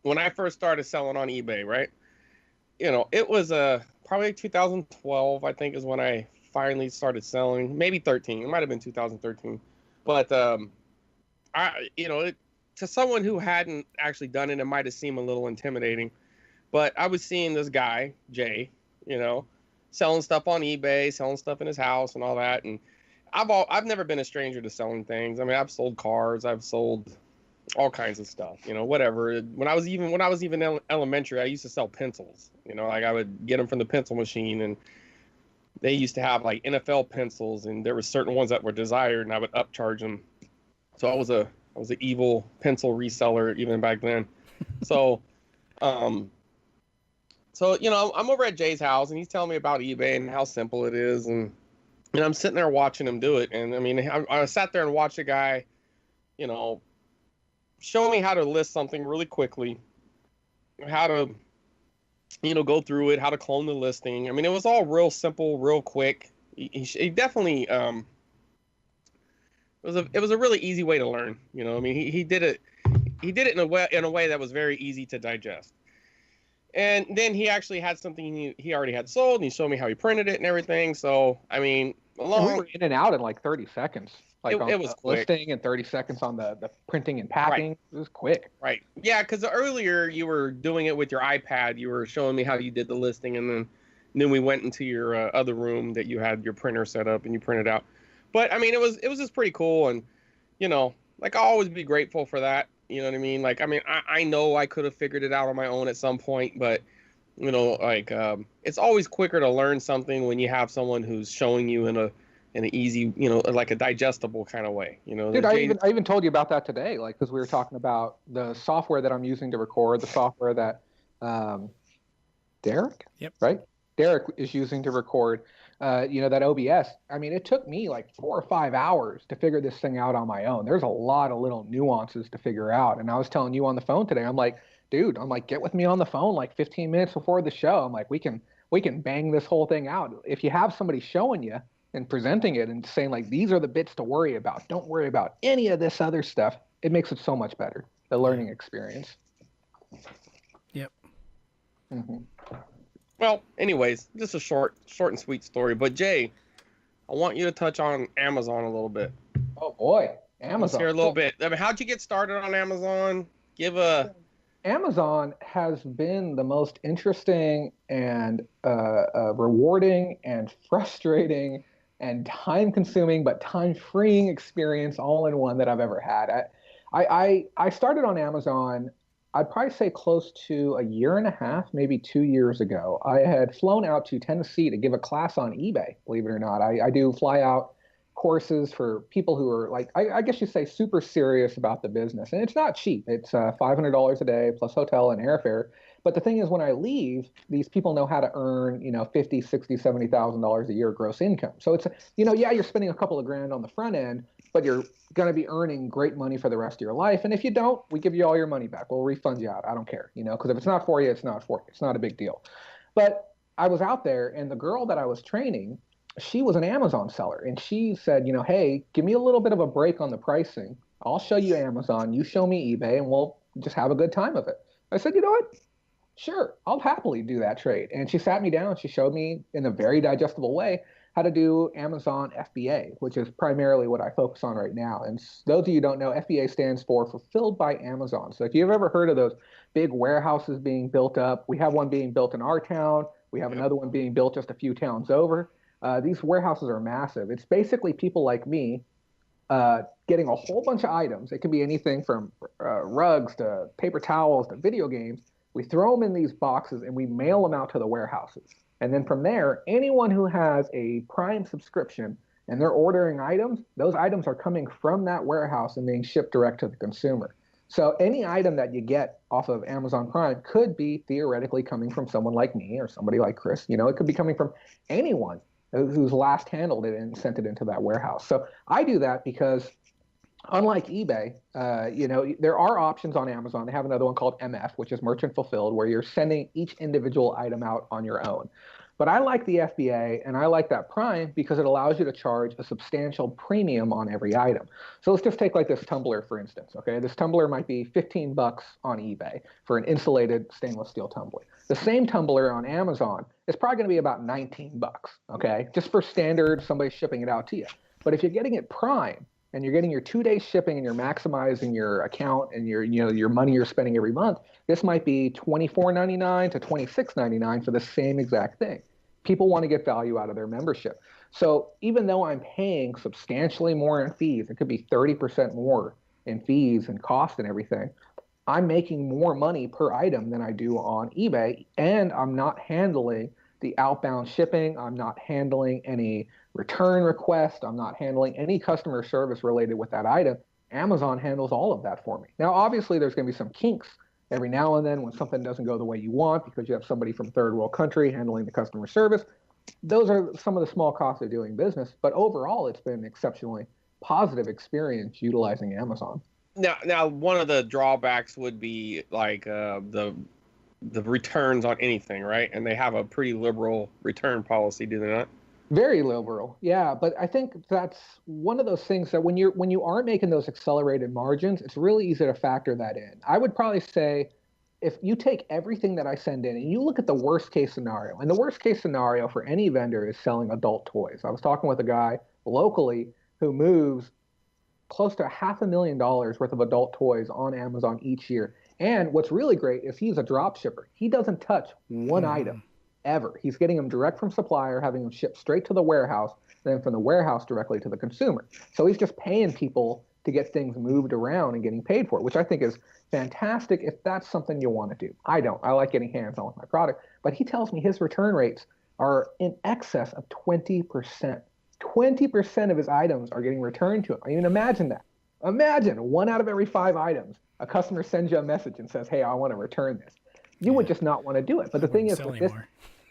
when I first started selling on eBay, right? It was probably 2012. I think is when I finally started selling. Maybe 13. It might have been 2013. But to someone who hadn't actually done it, it might have seemed a little intimidating. But I was seeing this guy, Jay, selling stuff on eBay, selling stuff in his house and all that. And I've never been a stranger to selling things. I mean, I've sold cars, I've sold all kinds of stuff, whatever. When I was even elementary, I used to sell pencils. Like I would get them from the pencil machine, and they used to have like NFL pencils, and there were certain ones that were desired, and I would upcharge them. So I was an evil pencil reseller even back then. So, I'm over at Jay's house, and he's telling me about eBay and how simple it is, and I'm sitting there watching him do it. And I mean, I sat there and watched a guy you know, show me how to list something really quickly, how to, you know, go through it, how to clone the listing. I mean, it was all real simple, real quick. He definitely it was a really easy way to learn. You know, I mean, he did it in a way that was very easy to digest. And then he actually had something he already had sold, and he showed me how he printed it and everything. So I mean, We were in and out in like 30 seconds. Like it was the quick. listing and 30 seconds on the printing and packing. Right. It was quick. Right. Yeah, because earlier you were doing it with your iPad. You were showing me how you did the listing, and then we went into your other room that you had your printer set up and you printed out. But I mean, it was just pretty cool, and you know, like I'll always be grateful for that. You know what I mean? Like, I mean, I know I could have figured it out on my own at some point, but you know, like it's always quicker to learn something when you have someone who's showing you in an easy, you know, like a digestible kind of way. You know, Dude, I even told you about that today, like because we were talking about the software that I'm using to record, the software that Derek, Yep, right? Derek is using to record, you know, that OBS. I mean, it took me like 4 or 5 hours to figure this thing out on my own. There's a lot of little nuances to figure out. And I was telling you on the phone today, I'm like, dude, I'm like, get with me on the phone like 15 minutes before the show. I'm like, we can bang this whole thing out. If you have somebody showing you and presenting it and saying like, these are the bits to worry about, don't worry about any of this other stuff, it makes it so much better, the learning experience. yep. Mm-hmm. Well, anyways, just a short and sweet story. But Jay, I want you to touch on Amazon a little bit. Oh boy, Let's Amazon. hear a little bit. I mean, how'd you get started on Amazon? Amazon has been the most interesting and rewarding and frustrating and time-consuming but time-freeing experience all in one that I've ever had. I started on Amazon, I'd probably say close to a year and a half, maybe 2 years ago. I had flown out to Tennessee to give a class on eBay, believe it or not. I do fly out courses for people who are like, I guess you say super serious about the business. And it's not cheap. It's $500 a day plus hotel and airfare. But the thing is, when I leave, these people know how to earn, you know, $50, $60, $70,000 a year gross income. So it's, you know, yeah, you're spending a couple of grand on the front end, but you're going to be earning great money for the rest of your life. And if you don't, we give you all your money back. We'll refund you out. I don't care, you know, because if it's not for you, it's not for you. It's not a big deal. But I was out there, and the girl that I was training, she was an Amazon seller, and she said, you know, hey, give me a little bit of a break on the pricing. I'll show you Amazon, you show me eBay, and we'll just have a good time of it. I said, you know what? Sure, I'll happily do that trade. And she sat me down. She showed me in a very digestible way how to do Amazon FBA, which is primarily what I focus on right now. And those of you who don't know, FBA stands for Fulfilled by Amazon. So if you've ever heard of those big warehouses being built up, we have one being built in our town. We have another one being built just a few towns over. These warehouses are massive. It's basically people like me getting a whole bunch of items. It can be anything from rugs to paper towels to video games. We throw them in these boxes and we mail them out to the warehouses. And then from there, anyone who has a Prime subscription and they're ordering items, those items are coming from that warehouse and being shipped direct to the consumer. So any item that you get off of Amazon Prime could be theoretically coming from someone like me or somebody like Chris. You know, it could be coming from anyone who's last handled it and sent it into that warehouse. So I do that because unlike eBay, you know, there are options on Amazon. They have another one called MF, which is merchant fulfilled, where you're sending each individual item out on your own. But I like the FBA and I like that Prime because it allows you to charge a substantial premium on every item. So let's just take like this tumbler, for instance. Okay, this tumbler might be $15 on eBay for an insulated stainless steel tumbler. The same tumbler on Amazon is probably going to be about $19. Okay, just for standard, somebody shipping it out to you. But if you're getting it Prime, and you're getting your 2-day shipping and you're maximizing your account and your money you're spending every month, this might be $24.99 to $26.99 for the same exact thing. People want to get value out of their membership. So even though I'm paying substantially more in fees, it could be 30% more in fees and cost and everything, I'm making more money per item than I do on eBay, and I'm not handling the outbound shipping. I'm not handling any return request. I'm not handling any customer service related with that item. Amazon handles all of that for me. Now, obviously, there's going to be some kinks every now and then when something doesn't go the way you want because you have somebody from third world country handling the customer service. Those are some of the small costs of doing business. But overall, it's been an exceptionally positive experience utilizing Amazon. Now, one of the drawbacks would be like the returns on anything, right? And they have a pretty liberal return policy, do they not? Very liberal, yeah. But I think that's one of those things that when you aren't making those accelerated margins, it's really easy to factor that in. I would probably say if you take everything that I send in and you look at the worst case scenario, and the worst case scenario for any vendor is selling adult toys. I was talking with a guy locally who moves close to $500,000 worth of adult toys on Amazon each year. And what's really great is he's a drop shipper. He doesn't touch one item ever. He's getting them direct from supplier, having them shipped straight to the warehouse, then from the warehouse directly to the consumer. So he's just paying people to get things moved around and getting paid for it, which I think is fantastic if that's something you want to do. I don't. I like getting hands-on with my product. But he tells me his return rates are in excess of 20%. 20% of his items are getting returned to him. I mean, imagine that. Imagine 1 out of every 5 items, a customer sends you a message and says, hey, I want to return this. You would just not want to do it. But the thing is with this,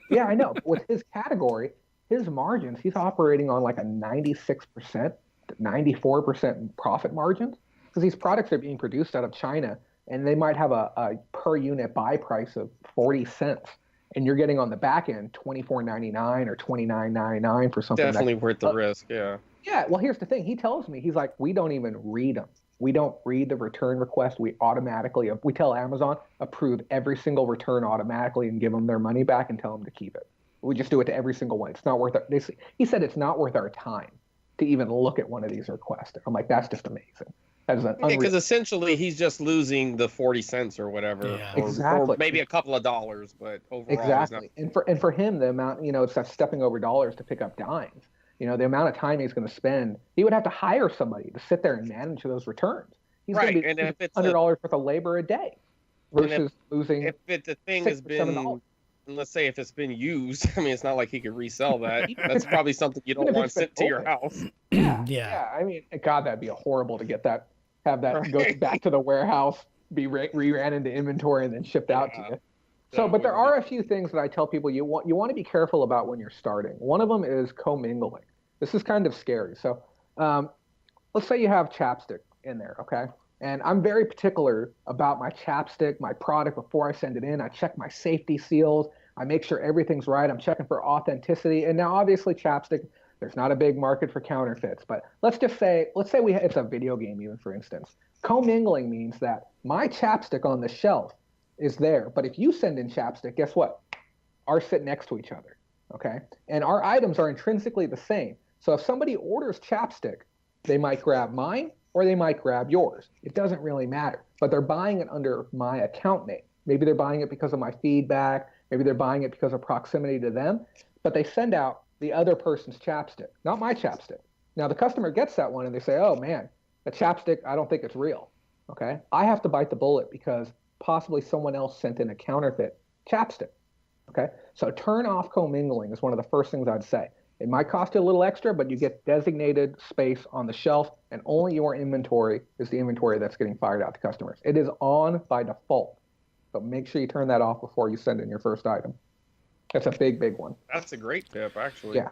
yeah, I know. With his category, his margins, he's operating on like a 96%, 94% profit margins because these products are being produced out of China and they might have a per unit buy price of 40 cents. And you're getting on the back end $24.99 or $29.99 for something. Definitely worth the risk, yeah. Yeah, well, here's the thing. He tells me, he's like, we don't even read them. We don't read the return request. We tell Amazon, approve every single return automatically and give them their money back and tell them to keep it. We just do it to every single one. It's not worth it. He said it's not worth our time to even look at one of these requests. I'm like, that's just amazing. That is because essentially he's just losing the 40 cents or whatever, exactly. Or maybe a couple of dollars, but overall, exactly. And for him, the amount, it's that stepping over dollars to pick up dimes. The amount of time he's going to spend, he would have to hire somebody to sit there and manage those returns. He's going to be $100 worth of labor a day versus losing. If the thing has been, let's say if it's been used, I mean, it's not like he could resell that. That's probably something you don't want sent to your house. Yeah. I mean, God, that'd be horrible to get that, have that go back to the warehouse, be re-ran into inventory and then shipped out to you. So, but there are a few things that I tell people you want to be careful about when you're starting. One of them is commingling. This is kind of scary. So let's say you have chapstick in there, okay? And I'm very particular about my chapstick, my product before I send it in. I check my safety seals. I make sure everything's right. I'm checking for authenticity. And now obviously chapstick, there's not a big market for counterfeits. But let's say it's a video game even, for instance. Commingling means that my chapstick on the shelf is there. But if you send in chapstick, guess what? Ours sit next to each other, okay? And our items are intrinsically the same. So if somebody orders chapstick, they might grab mine or they might grab yours. It doesn't really matter. But they're buying it under my account name. Maybe they're buying it because of my feedback. Maybe they're buying it because of proximity to them. But they send out the other person's chapstick, not my chapstick. Now the customer gets that one and they say, oh man, the chapstick, I don't think it's real. Okay? I have to bite the bullet because possibly someone else sent in a counterfeit chapstick. Okay? So turn off commingling is one of the first things I'd say. It might cost you a little extra, but you get designated space on the shelf, and only your inventory is the inventory that's getting fired out to customers. It is on by default. So make sure you turn that off before you send in your first item. That's a big, big one. That's a great tip, actually. Yeah.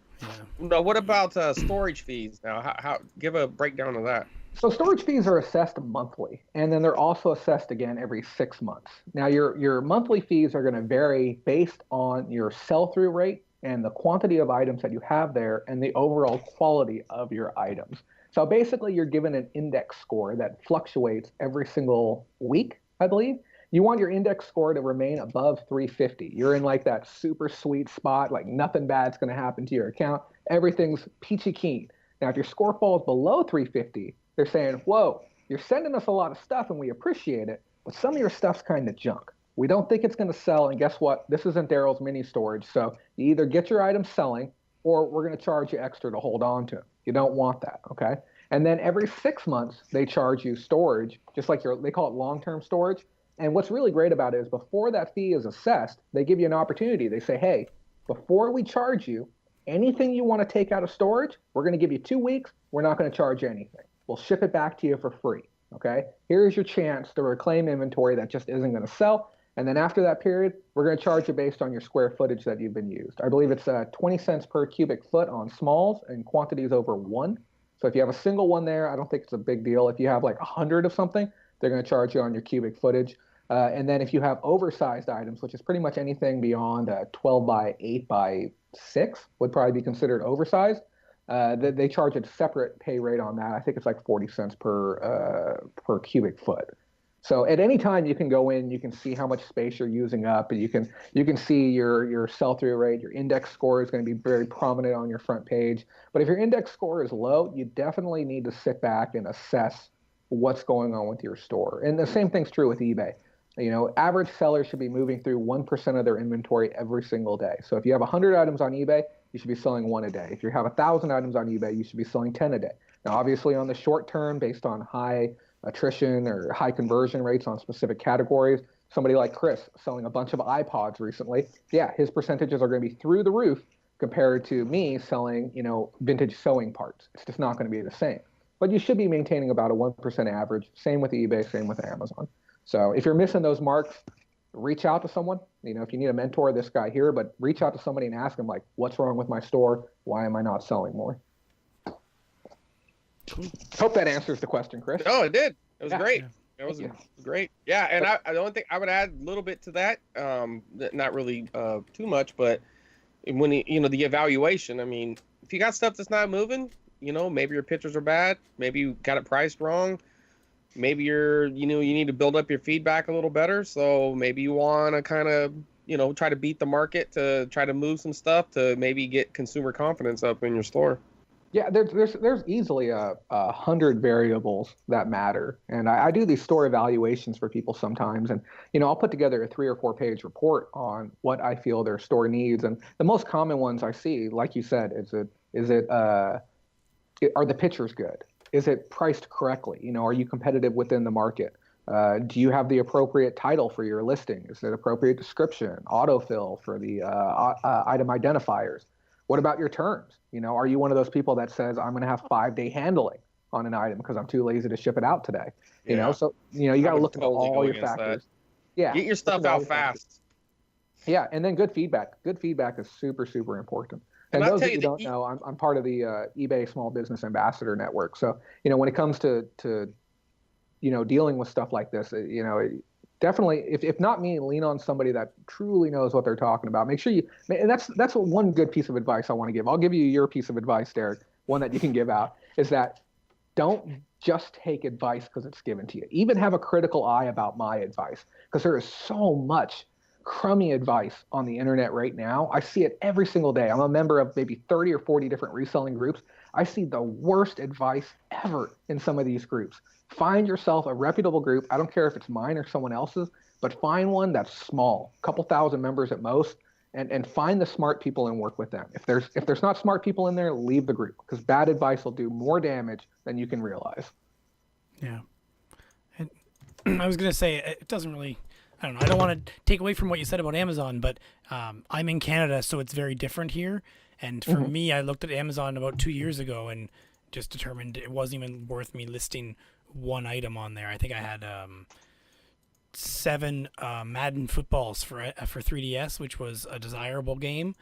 Now, what about storage fees? Now, how give a breakdown of that. So storage fees are assessed monthly, and then they're also assessed again every 6 months. Now, your monthly fees are going to vary based on your sell-through rate and the quantity of items that you have there and the overall quality of your items. So basically, you're given an index score that fluctuates every single week, I believe. You want your index score to remain above 350. You're in like that super sweet spot, like nothing bad's going to happen to your account. Everything's peachy keen. Now, if your score falls below 350, they're saying, whoa, you're sending us a lot of stuff and we appreciate it, but some of your stuff's kind of junk. We don't think it's going to sell, and guess what? This isn't Daryl's mini storage, so you either get your items selling or we're going to charge you extra to hold on to them. You don't want that, okay? And then every 6 months, they charge you storage, just like they call it long-term storage. And what's really great about it is before that fee is assessed, they give you an opportunity. They say, hey, before we charge you, anything you want to take out of storage, we're going to give you 2 weeks. We're not going to charge you anything. We'll ship it back to you for free, okay? Here's your chance to reclaim inventory that just isn't going to sell. And then after that period, we're going to charge you based on your square footage that you've been used. I believe it's 20 cents per cubic foot on smalls and quantities over 1. So if you have a single one there, I don't think it's a big deal. If you have like 100 of something, they're going to charge you on your cubic footage. And then if you have oversized items, which is pretty much anything beyond 12 by 8 by 6 would probably be considered oversized, they charge a separate pay rate on that. I think it's like 40 cents per cubic foot. So at any time you can go in, you can see how much space you're using up, and you can see your sell-through rate. Your index score is going to be very prominent on your front page. But if your index score is low, you definitely need to sit back and assess what's going on with your store. And the same thing's true with eBay. Average sellers should be moving through 1% of their inventory every single day. So if you have 100 items on eBay, you should be selling 1 a day. If you have 1,000 items on eBay, you should be selling 10 a day. Now, obviously, on the short term, based on high attrition or high conversion rates on specific categories, somebody like Chris selling a bunch of iPods recently, yeah, his percentages are going to be through the roof compared to me selling, vintage sewing parts. It's just not going to be the same. But you should be maintaining about a 1% average. Same with eBay, same with Amazon. So if you're missing those marks, reach out to someone. If you need a mentor, this guy here, but reach out to somebody and ask them, like, what's wrong with my store? Why am I not selling more? Hope that answers the question, Chris. Oh, it did. It was great. Yeah. It was great. Yeah, and the only thing I would add a little bit to that, not really too much, but when the evaluation. I mean, if you got stuff that's not moving, maybe your pictures are bad, maybe you got it priced wrong, maybe you need to build up your feedback a little better. So maybe you want to kind of try to beat the market to try to move some stuff to maybe get consumer confidence up in your store. Yeah, there's easily 100 variables that matter, and I do these store evaluations for people sometimes, and I'll put together a 3 or 4 page report on what I feel their store needs, and the most common ones I see, like you said, are the pictures good? Is it priced correctly? Are you competitive within the market? Do you have the appropriate title for your listing? Is it appropriate description, autofill for the item identifiers? What about your terms? Are you one of those people that says, I'm going to have 5-day handling on an item because I'm too lazy to ship it out today? So you got to look at all your factors. Yeah, get your stuff out fast. Yeah, and then good feedback. Good feedback is super, super important. And those of you don't know, I'm part of the eBay Small Business Ambassador Network. So when it comes to dealing with stuff like this, definitely, if not me, lean on somebody that truly knows what they're talking about. Make sure and that's one good piece of advice I want to give. I'll give you your piece of advice, Derek, one that you can give out, is that don't just take advice because it's given to you. Even have a critical eye about my advice, because there is so much crummy advice on the internet right now. I see it every single day. I'm a member of maybe 30 or 40 different reselling groups. I see the worst advice ever in some of these groups. Find yourself a reputable group. I don't care if it's mine or someone else's, but find one that's small, a couple thousand members at most, and find the smart people and work with them. If there's not smart people in there, leave the group, because bad advice will do more damage than you can realize. Yeah. And I was going to say, it doesn't really, I don't know, I don't want to take away from what you said about Amazon, but I'm in Canada, so it's very different here. And for me, I looked at Amazon about 2 years ago and just determined it wasn't even worth me listing one item on there. I think I had 7 Madden footballs for 3DS, which was a desirable game,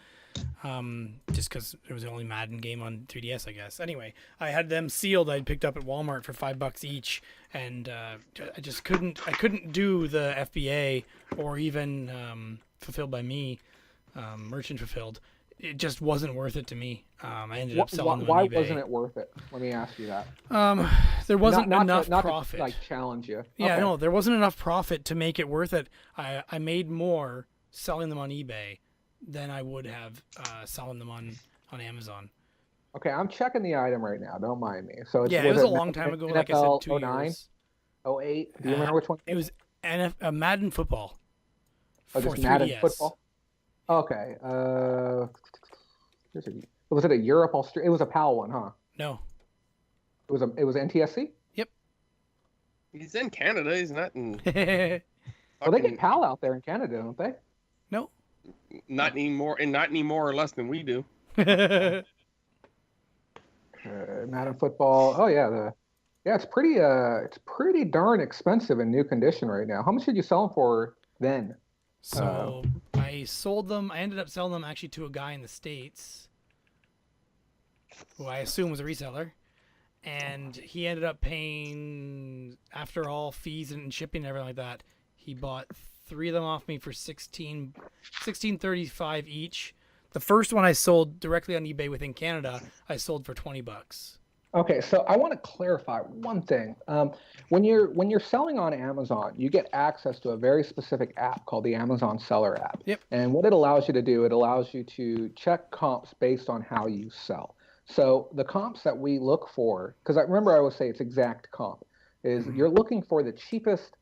just because it was the only Madden game on 3DS, I guess. Anyway, I had them sealed. I'd picked up at Walmart for $5 each, and I just couldn't do the FBA or even fulfilled by me, merchant fulfilled. It just wasn't worth it to me. I ended up selling them on eBay. Why wasn't it worth it? Let me ask you that. There wasn't enough not profit. To, challenge you. Yeah, okay. No, there wasn't enough profit to make it worth it. I made more selling them on eBay than I would have selling them on Amazon. Okay, I'm checking the item right now. Don't mind me. So it was a long time ago. Like I said, 2 years. 08? Do you remember which one? It was a Madden football. Oh, just Madden football? Okay. Was it a Europe, Australia? It was a PAL one, huh? No. It was NTSC? Yep. He's in Canada. He's not in. Well, they get PAL out there in Canada, don't they? No. Not anymore, and not any more or less than we do. Madden football. Oh yeah, it's pretty darn expensive in new condition right now. How much did you sell them for then? So I sold them. I ended up selling them actually to a guy in the States, who I assume was a reseller, and he ended up paying, after all fees and shipping and everything like that, he bought 3 of them off me for $16.35 each. The first one I sold directly on eBay within Canada, I sold for $20. Okay, so I want to clarify one thing. When you're selling on Amazon, you get access to a very specific app called the Amazon Seller app. Yep. And what it allows you to do, it allows you to check comps based on how you sell. So the comps that we look for, because I always say it's exact comp, is you're looking for the cheapest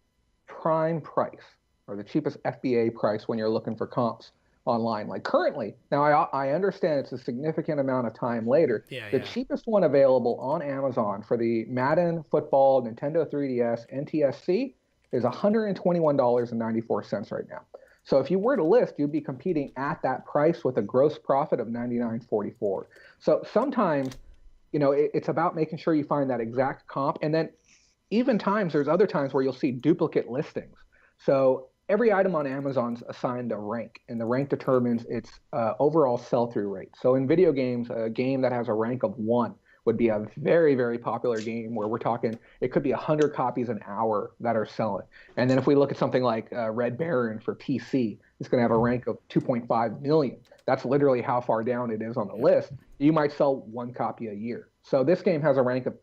prime price or the cheapest FBA price when you're looking for comps online. Like currently, now I understand it's a significant amount of time later. The cheapest one available on Amazon for the Madden Football Nintendo 3DS NTSC is $121.94 right now. So if you were to list, you'd be competing at that price with a gross profit of $99.44. So sometimes, it's about making sure you find that exact comp. And then there's other times where you'll see duplicate listings. So every item on Amazon's assigned a rank, and the rank determines its overall sell-through rate. So in video games, a game that has a rank of 1 would be a very, very popular game where we're talking, it could be 100 copies an hour that are selling. And then if we look at something like Red Baron for PC, it's going to have a rank of 2.5 million. That's literally how far down it is on the list. You might sell 1 copy a year. So this game has a rank of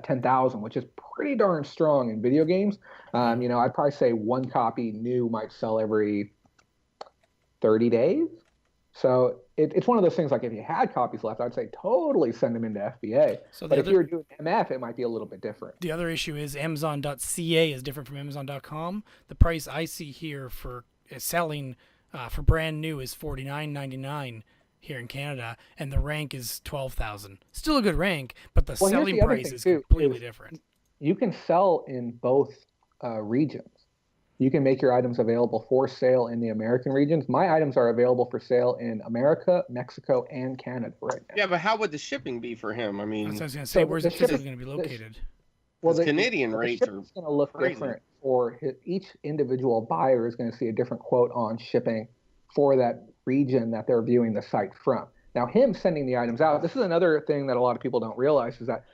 10,000, which is pretty darn strong in video games. I'd probably say 1 copy new might sell every 30 days. So it's one of those things, like if you had copies left, I'd say totally send them into FBA. But if you're doing MF, it might be a little bit different. The other issue is Amazon.ca is different from Amazon.com. The price I see here for selling for brand new is $49.99 here in Canada, and the rank is 12,000. Still a good rank, but the selling price is completely different. You can sell in both regions. You can make your items available for sale in the American regions. My items are available for sale in America, Mexico, and Canada right now. Yeah, but how would the shipping be for him? I mean, that's what I was going to say. Where's the shipping going to be located? The Canadian rates are going to look crazy. different for each individual buyer is going to see a different quote on shipping for that region that they're viewing the site from. Now, him sending the items out, this is another thing that a lot of people don't realize is that,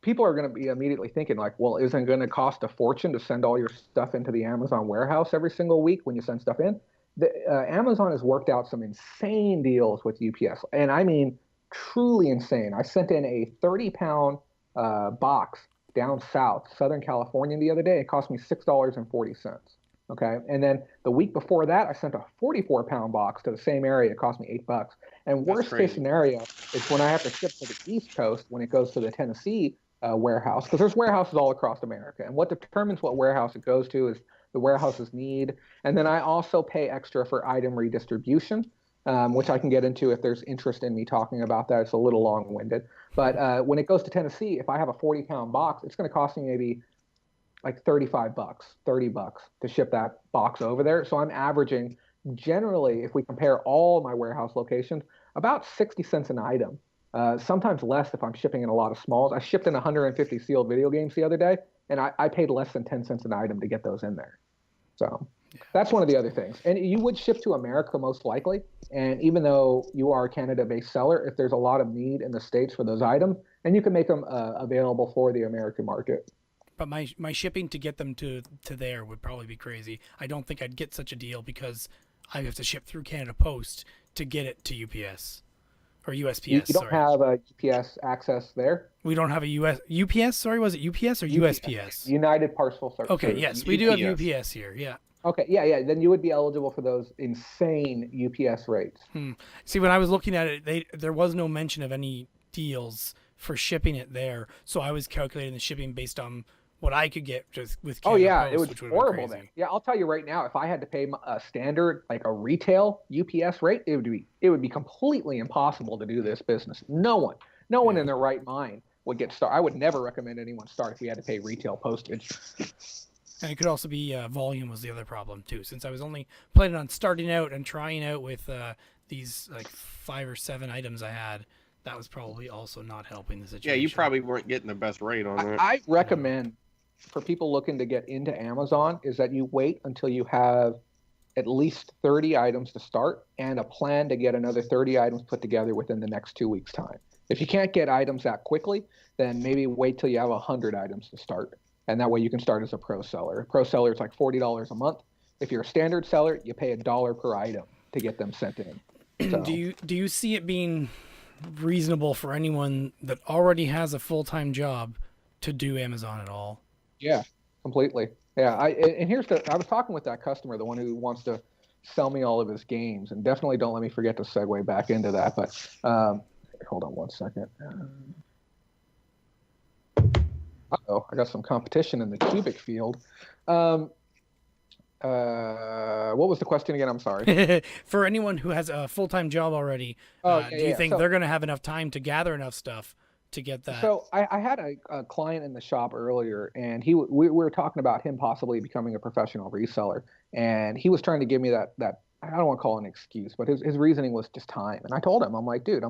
people are going to be immediately thinking like, well, isn't it going to cost a fortune to send all your stuff into the Amazon warehouse every single week when you send stuff in? Amazon has worked out some insane deals with UPS. And I mean, truly insane. I sent in a 30-pound box down south, Southern California the other day. It cost me $6.40. Okay. And then the week before that, I sent a 44-pound box to the same area. It cost me $8. And worst case scenario is when I have to ship to the East Coast when it goes to the Tennessee warehouse, because there's warehouses all across America. And what determines what warehouse it goes to is the warehouse's need. And then I also pay extra for item redistribution, which I can get into if there's interest in me talking about that. It's a little long-winded. But when it goes to Tennessee, if I have a 40-pound box, it's going to cost me maybe like $35, $30 to ship that box over there. So I'm averaging, generally, if we compare all my warehouse locations, about 60 cents an item. Sometimes less if I'm shipping in a lot of smalls. I shipped in 150 sealed video games the other day, and I paid less than 10 cents an item to get those in there. So that's one of the other things. And you would ship to America most likely. And even though you are a Canada-based seller, if there's a lot of need in the States for those items, and you can make them available for the American market. But my shipping to get them to there would probably be crazy. I don't think I'd get such a deal because I have to ship through Canada Post to get it to UPS or USPS. You don't have a UPS access there? We don't have a UPS. Sorry, was it UPS or USPS? United Parcel Service. Okay, yes, we do have UPS here. Yeah. Okay, yeah. Then you would be eligible for those insane UPS rates. See, when I was looking at it, there was no mention of any deals for shipping it there. So I was calculating the shipping based on what I could get just with Canada Post, it was horrible then. Yeah, I'll tell you right now, if I had to pay a standard, like a retail UPS rate, it would be completely impossible to do this business. No one in their right mind would get started. I would never recommend anyone start if we had to pay retail postage. And it could also be volume was the other problem too. Since I was only planning on starting out and trying out with these like 5 or 7 items I had, that was probably also not helping the situation. Yeah, you probably weren't getting the best rate on that. I recommend for people looking to get into Amazon is that you wait until you have at least 30 items to start and a plan to get another 30 items put together within the next 2 weeks' time. If you can't get items that quickly, then maybe wait till you have 100 items to start. And that way you can start as a pro seller. A pro seller is like $40 a month. If you're a standard seller, you pay $1 per item to get them sent in. So, Do you see it being reasonable for anyone that already has a full-time job to do Amazon at all? yeah, completely. Yeah, I was talking with that customer, the one who wants to sell me all of his games, and definitely don't let me forget to segue back into that. But hold on one second. Uh-oh, I got some competition in the cubic field. What was the question again? I'm sorry. For anyone who has a full-time job already, do you think they're going to have enough time to gather enough stuff to get that? So I had a client in the shop earlier, and we were talking about him possibly becoming a professional reseller, and he was trying to give me that I don't want to call it an excuse, but his reasoning was just time. And I told him, I'm like, dude,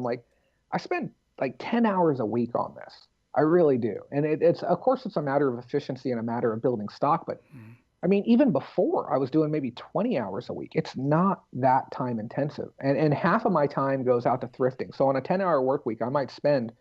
I spend like 10 hours a week on this. I really do. And it's of course it's a matter of efficiency and a matter of building stock, but I mean, even before I was doing maybe 20 hours a week, it's not that time intensive. And half of my time goes out to thrifting. So on a 10-hour work week, I might spend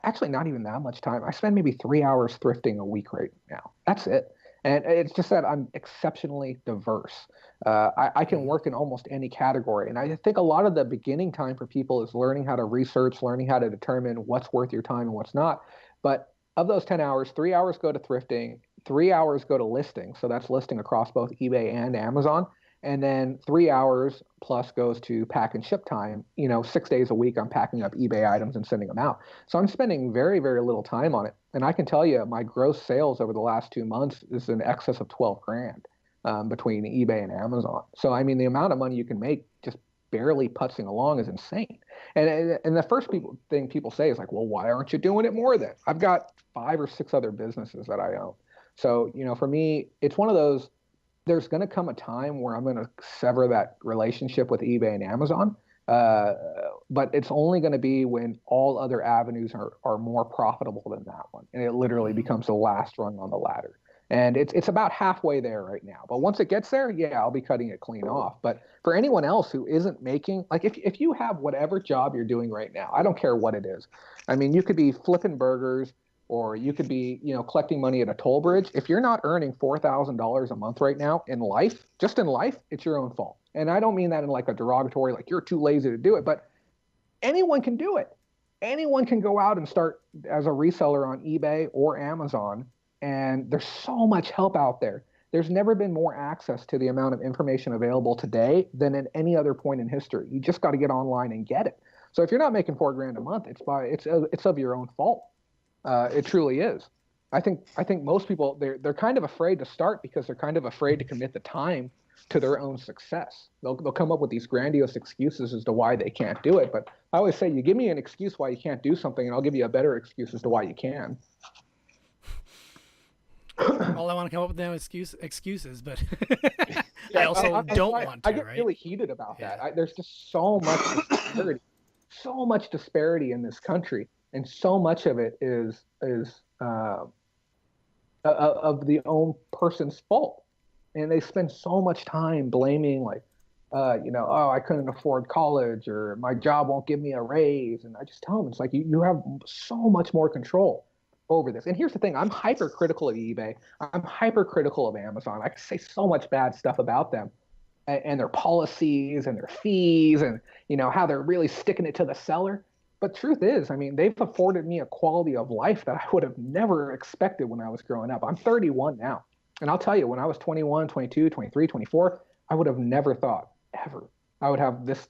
actually not even that much time. I spend maybe 3 hours thrifting a week right now. That's it. And it's just that I'm exceptionally diverse. I can work in almost any category. And I think a lot of the beginning time for people is learning how to research, learning how to determine what's worth your time and what's not. But of those 10 hours, 3 hours go to thrifting, 3 hours go to listing. So that's listing across both eBay and Amazon. And then 3 hours plus goes to pack and ship time. 6 days a week, I'm packing up eBay items and sending them out. So I'm spending very, very little time on it. And I can tell you my gross sales over the last 2 months is in excess of 12 grand between eBay and Amazon. So, I mean, the amount of money you can make just barely putzing along is insane. And the first thing people say is like, well, why aren't you doing it more then? I've got 5 or 6 other businesses that I own. So, for me, it's one of those, there's going to come a time where I'm going to sever that relationship with eBay and Amazon. But it's only going to be when all other avenues are more profitable than that one. And it literally becomes the last rung on the ladder. And it's about halfway there right now. But once it gets there, yeah, I'll be cutting it clean off. But for anyone else who isn't making, like if you have whatever job you're doing right now, I don't care what it is. I mean, you could be flipping burgers, or you could be, collecting money at a toll bridge. If you're not earning $4,000 a month right now in life, just in life, it's your own fault. And I don't mean that in like a derogatory, like you're too lazy to do it, but anyone can do it. Anyone can go out and start as a reseller on eBay or Amazon. And there's so much help out there. There's never been more access to the amount of information available today than at any other point in history. You just got to get online and get it. So if you're not making $4 grand a month, it's of your own fault. It truly is. I think most people they're kind of afraid to start because they're kind of afraid to commit the time to their own success. They'll come up with these grandiose excuses as to why they can't do it. But I always say, you give me an excuse why you can't do something, and I'll give you a better excuse as to why you can. All I want to come up with now is excuses, but I also don't want to. I get really heated about that. There's just so much disparity in this country, and so much of it is of the own person's fault, and they spend so much time blaming, like, I couldn't afford college, or my job won't give me a raise, and I just tell them, it's like you have so much more control over this. And here's the thing, I'm hypercritical of eBay. I'm hypercritical of Amazon. I can say so much bad stuff about them and their policies and their fees and, how they're really sticking it to the seller. But truth is, I mean, they've afforded me a quality of life that I would have never expected when I was growing up. I'm 31 now. And I'll tell you, when I was 21, 22, 23, 24, I would have never thought ever I would have this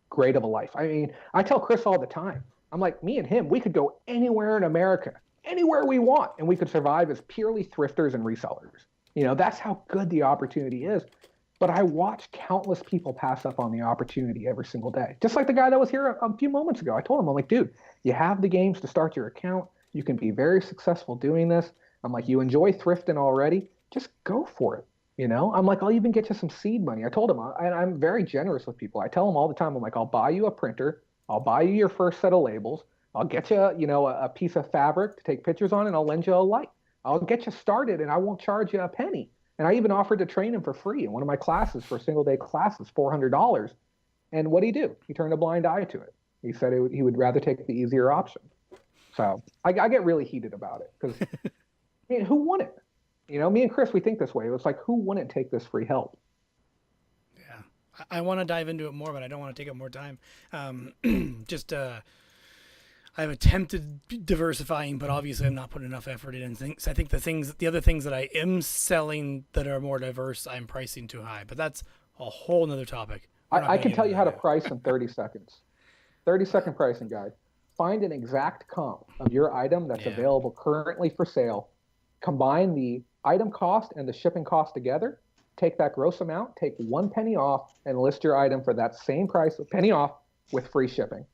great of a life. I mean, I tell Chris all the time, I'm like, me and him, we could go anywhere in America, anywhere we want, and we could survive as purely thrifters and resellers. That's how good the opportunity is. But I watch countless people pass up on the opportunity every single day. Just like the guy that was here a few moments ago. I told him, I'm like, dude, you have the games to start your account. You can be very successful doing this. I'm like, you enjoy thrifting already. Just go for it. I'm like, I'll even get you some seed money. I told him, I'm very generous with people. I tell them all the time, I'm like, I'll buy you a printer. I'll buy you your first set of labels. I'll get you, a piece of fabric to take pictures on, and I'll lend you a light. I'll get you started, and I won't charge you a penny. And I even offered to train him for free in one of my classes for a single-day class is $400. And what did he do? He turned a blind eye to it. He said he would rather take the easier option. So I get really heated about it because, I mean, who wouldn't? You know, me and Chris, we think this way. It's like, who wouldn't take this free help? Yeah, I want to dive into it more, but I don't want to take up more time. I've attempted diversifying, but obviously I'm not putting enough effort in things. I think the other things that I am selling that are more diverse, I'm pricing too high. But that's a whole nother topic. I can tell you how to price in 30 seconds. 30-second pricing guide. Find an exact comp of your item that's available currently for sale. Combine the item cost and the shipping cost together. Take that gross amount, take 1 penny off, and list your item for that same price, a penny off, with free shipping.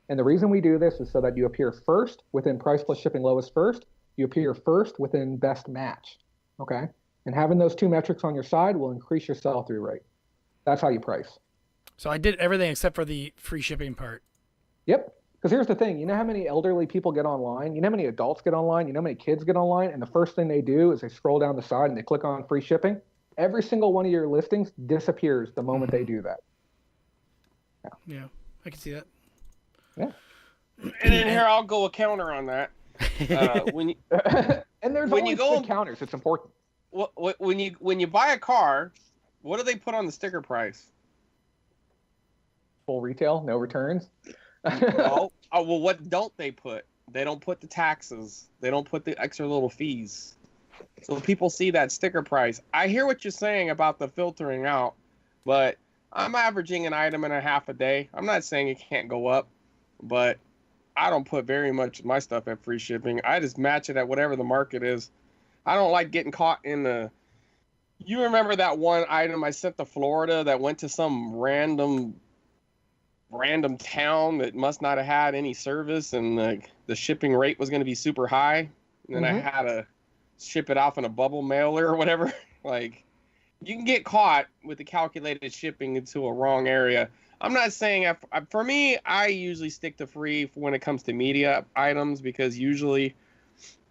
And the reason we do this is so that you appear first within price plus shipping lowest first. You appear first within best match. Okay? And having those two metrics on your side will increase your sell-through rate. That's how you price. So I did everything except for the free shipping part. Yep. Because here's the thing. You know how many elderly people get online? You know how many adults get online? You know how many kids get online? And the first thing they do is they scroll down the side and they click on free shipping. Every single one of your listings disappears the moment they do that. Yeah, I can see that. Yeah. And then here I'll go a counter on that. When you, and there's when always you go good counters. It's important. when you buy a car, what do they put on the sticker price? Full retail, no returns. Well, what don't they put? They don't put the taxes. They don't put the extra little fees. So people see that sticker price. I hear what you're saying about the filtering out, but I'm averaging an item and a half a day. I'm not saying it can't go up, but I don't put very much of my stuff at free shipping. I just match it at whatever the market is. I don't like getting caught in the... You remember that one item I sent to Florida that went to some random town that must not have had any service, and the shipping rate was going to be super high, and then I had to ship it off in a bubble mailer or whatever. Like, you can get caught with the calculated shipping into a wrong area. I'm not saying for me, I usually stick to free when it comes to media items, because usually,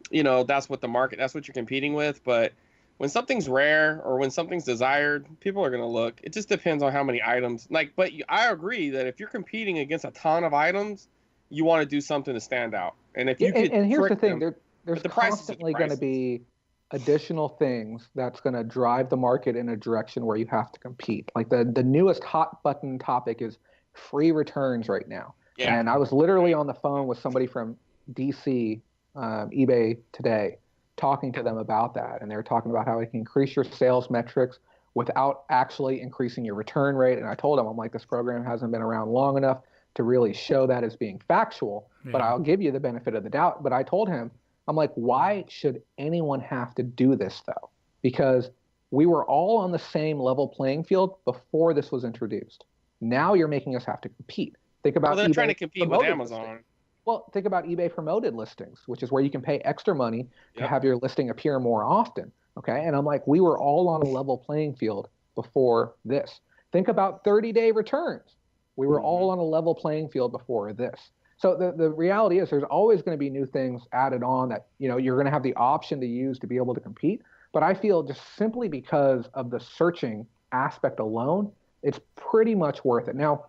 you know, that's what you're competing with. But when something's rare or when something's desired, people are going to look. It just depends on how many items. But I agree that if you're competing against a ton of items, you want to do something to stand out. And if you and here's the thing, there's the constantly going to be additional things that's going to drive the market in a direction where you have to compete. Like the newest hot button topic is free returns right now. Yeah. And I was literally on the phone with somebody from DC, eBay today, talking to them about that. And they were talking about how it can increase your sales metrics without actually increasing your return rate. And I told them, I'm like, this program hasn't been around long enough to really show that as being factual, but I'll give you the benefit of the doubt. But I told him, I'm like, why should anyone have to do this though? Because we were all on the same level playing field before this was introduced. Now you're making us have to compete. Think about they're eBay trying to compete with Amazon. Listings. Well, think about eBay promoted listings, which is where you can pay extra money to have your listing appear more often. Okay. And I'm like, we were all on a level playing field before this. Think about 30-day returns. We were all on a level playing field before this. So the reality is there's always going to be new things added on that, you know, you're going to have the option to use to be able to compete. But I feel just simply because of the searching aspect alone, it's pretty much worth it. Now,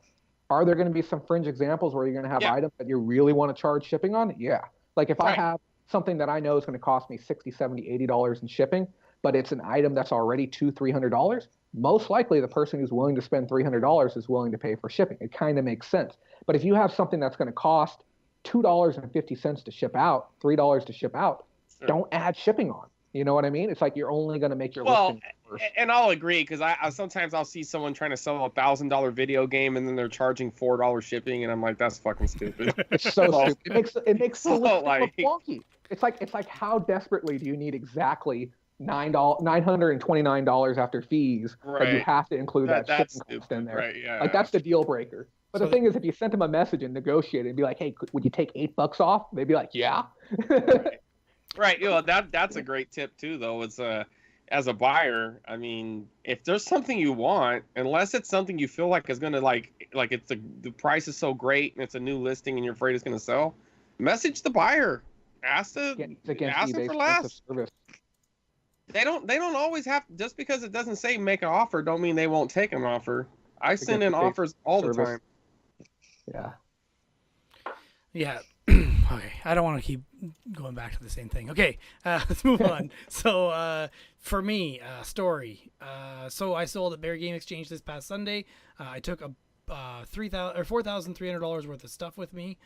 are there going to be some fringe examples where you're going to have items that you really want to charge shipping on? Yeah. Like if I have something that I know is going to cost me $60, $70, $80 in shipping, but it's an item that's already $200, $300, most likely the person who's willing to spend $300 is willing to pay for shipping. It kind of makes sense. But if you have something that's going to cost $2.50 to ship out, $3 to ship out, don't add shipping on. You know what I mean? It's like you're only going to make your listing first. And I'll agree, because I sometimes I'll see someone trying to sell a $1,000 video game and then they're charging $4 shipping, and I'm like, that's fucking stupid. It's so stupid. It makes the listing look wonky. It's like how desperately do you need exactly $929 after fees, but you have to include that shipping cost in there. Right, yeah, like that's the deal breaker. But the thing is, if you sent them a message and negotiated and be like, hey, would you take $8 off? They'd be like, yeah. Right. You know, that's a great tip too, though. It's as a buyer, I mean, if there's something you want, unless it's something you feel like is going to like it's the price is so great and it's a new listing and you're afraid it's going to sell, message the buyer. Ask them for less. They don't always have, just because it doesn't say make an offer, don't mean they won't take an offer. I send in offers all the time. Yeah. Yeah. Okay. I don't want to keep going back to the same thing. Okay. Let's move on. So, for me, story. So I sold at Bear Game Exchange this past Sunday. I took a $4,300 worth of stuff with me,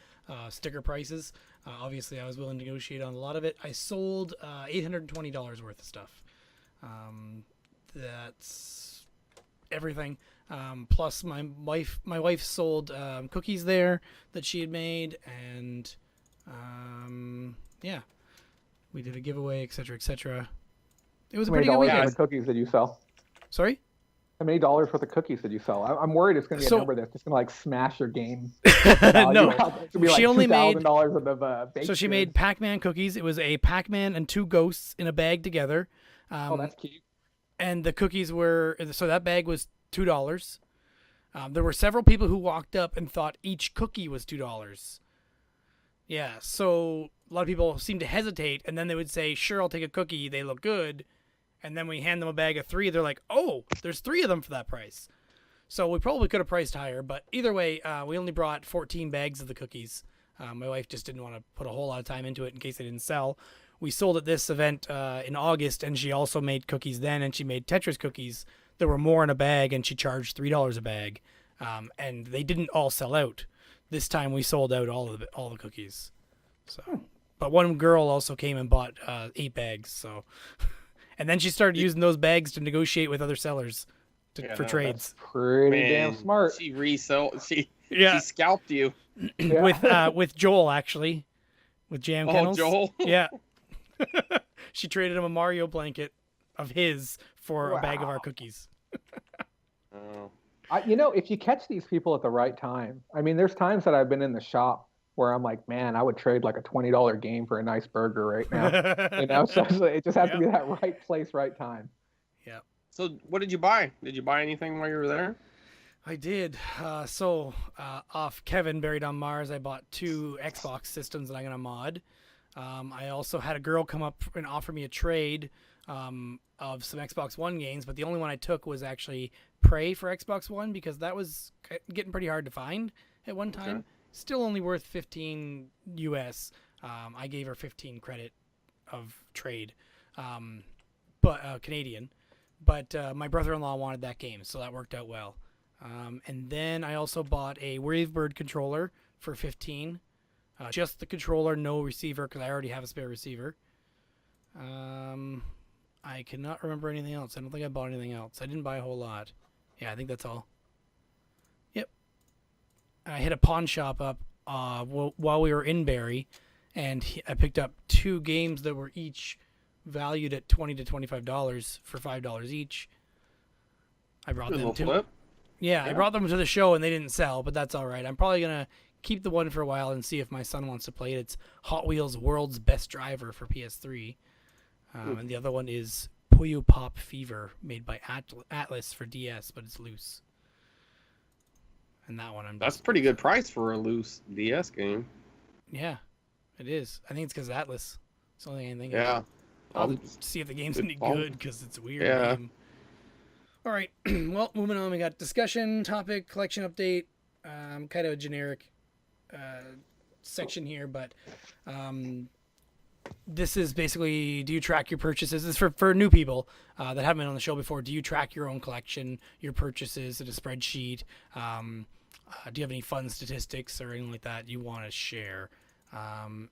sticker prices. Obviously, I was willing to negotiate on a lot of it. I sold $820 worth of stuff. That's everything. Plus, my wife sold cookies there that she had made, and yeah, we did a giveaway, etc., etc. It was a pretty good How many dollars weekend. worth of cookies did you sell? Sorry. How many dollars worth of cookies did you sell? I'm worried it's going to be So- a number that's just going to like smash your game. No, It's gonna be like she only made. $2,000 worth of baked So she goods. made Pac-Man cookies. It was a Pac-Man and two ghosts in a bag together. Oh, that's cute. And the cookies were, so that bag was $2. There were several people who walked up and thought each cookie was $2. Yeah, so a lot of people seemed to hesitate, and then they would say, sure, I'll take a cookie, they look good. And then we hand them a bag of 3, they're like, oh, there's 3 of them for that price. So we probably could have priced higher, but either way, we only brought 14 bags of the cookies. My wife just didn't want to put a whole lot of time into it in case they didn't sell. We sold at this event in August, and she also made cookies then, and she made Tetris cookies. There were more in a bag, and she charged $3 a bag, and they didn't all sell out. This time we sold out all the cookies. So, but one girl also came and bought 8 bags. So, and then she started using those bags to negotiate with other sellers for trades. Pretty damn Man, smart. She resold. She Yeah, scalped you. Yeah. with Joel actually, with Jam Oh, Kennels. Joel. Yeah. She traded him a Mario blanket of his for a bag of our Wow. cookies. Oh. If you catch these people at the right time, I mean, there's times that I've been in the shop where I'm like, man, I would trade like a $20 game for a nice burger right now. So it just has to be that right place, right time. Yeah. So what did you buy? Did you buy anything while you were there? I did. Off Kevin Buried on Mars, I bought 2 Xbox systems that I'm gonna mod. I also had a girl come up and offer me a trade of some Xbox One games, but the only one I took was actually Prey for Xbox One because that was getting pretty hard to find at one time. Okay. Still only worth 15 US. I gave her 15 credit of trade, but Canadian. But my brother-in-law wanted that game, so that worked out well. And then I also bought a Wavebird controller for 15. Just the controller, no receiver, because I already have a spare receiver. I cannot remember anything else. I don't think I bought anything else. I didn't buy a whole lot. Yeah, I think that's all. Yep. I hit a pawn shop up while we were in Barrie, and I picked up 2 games that were each valued at $20 to $25 for $5 each. I brought Good them little to flip. Yeah, I brought them to the show and they didn't sell, but that's all right. I'm probably gonna keep the one for a while and see if my son wants to play it. It's Hot Wheels World's Best Driver for PS3, and the other one is Puyo Pop Fever, made by Atlas for DS, but it's loose. And that one That's a pretty good price for a loose DS game. Yeah, it is. I think it's because Atlas. It's the only thing I can think of. Yeah. I'll have to see if the game's any good because it's a weird Yeah. game. All right. Well, moving on. We got discussion, topic, collection update. Kind of a generic section here, but this is basically, do you track your purchases? This is for new people that haven't been on the show before. Do you track your own collection, your purchases in a spreadsheet? Do you have any fun statistics or anything like that you want to share?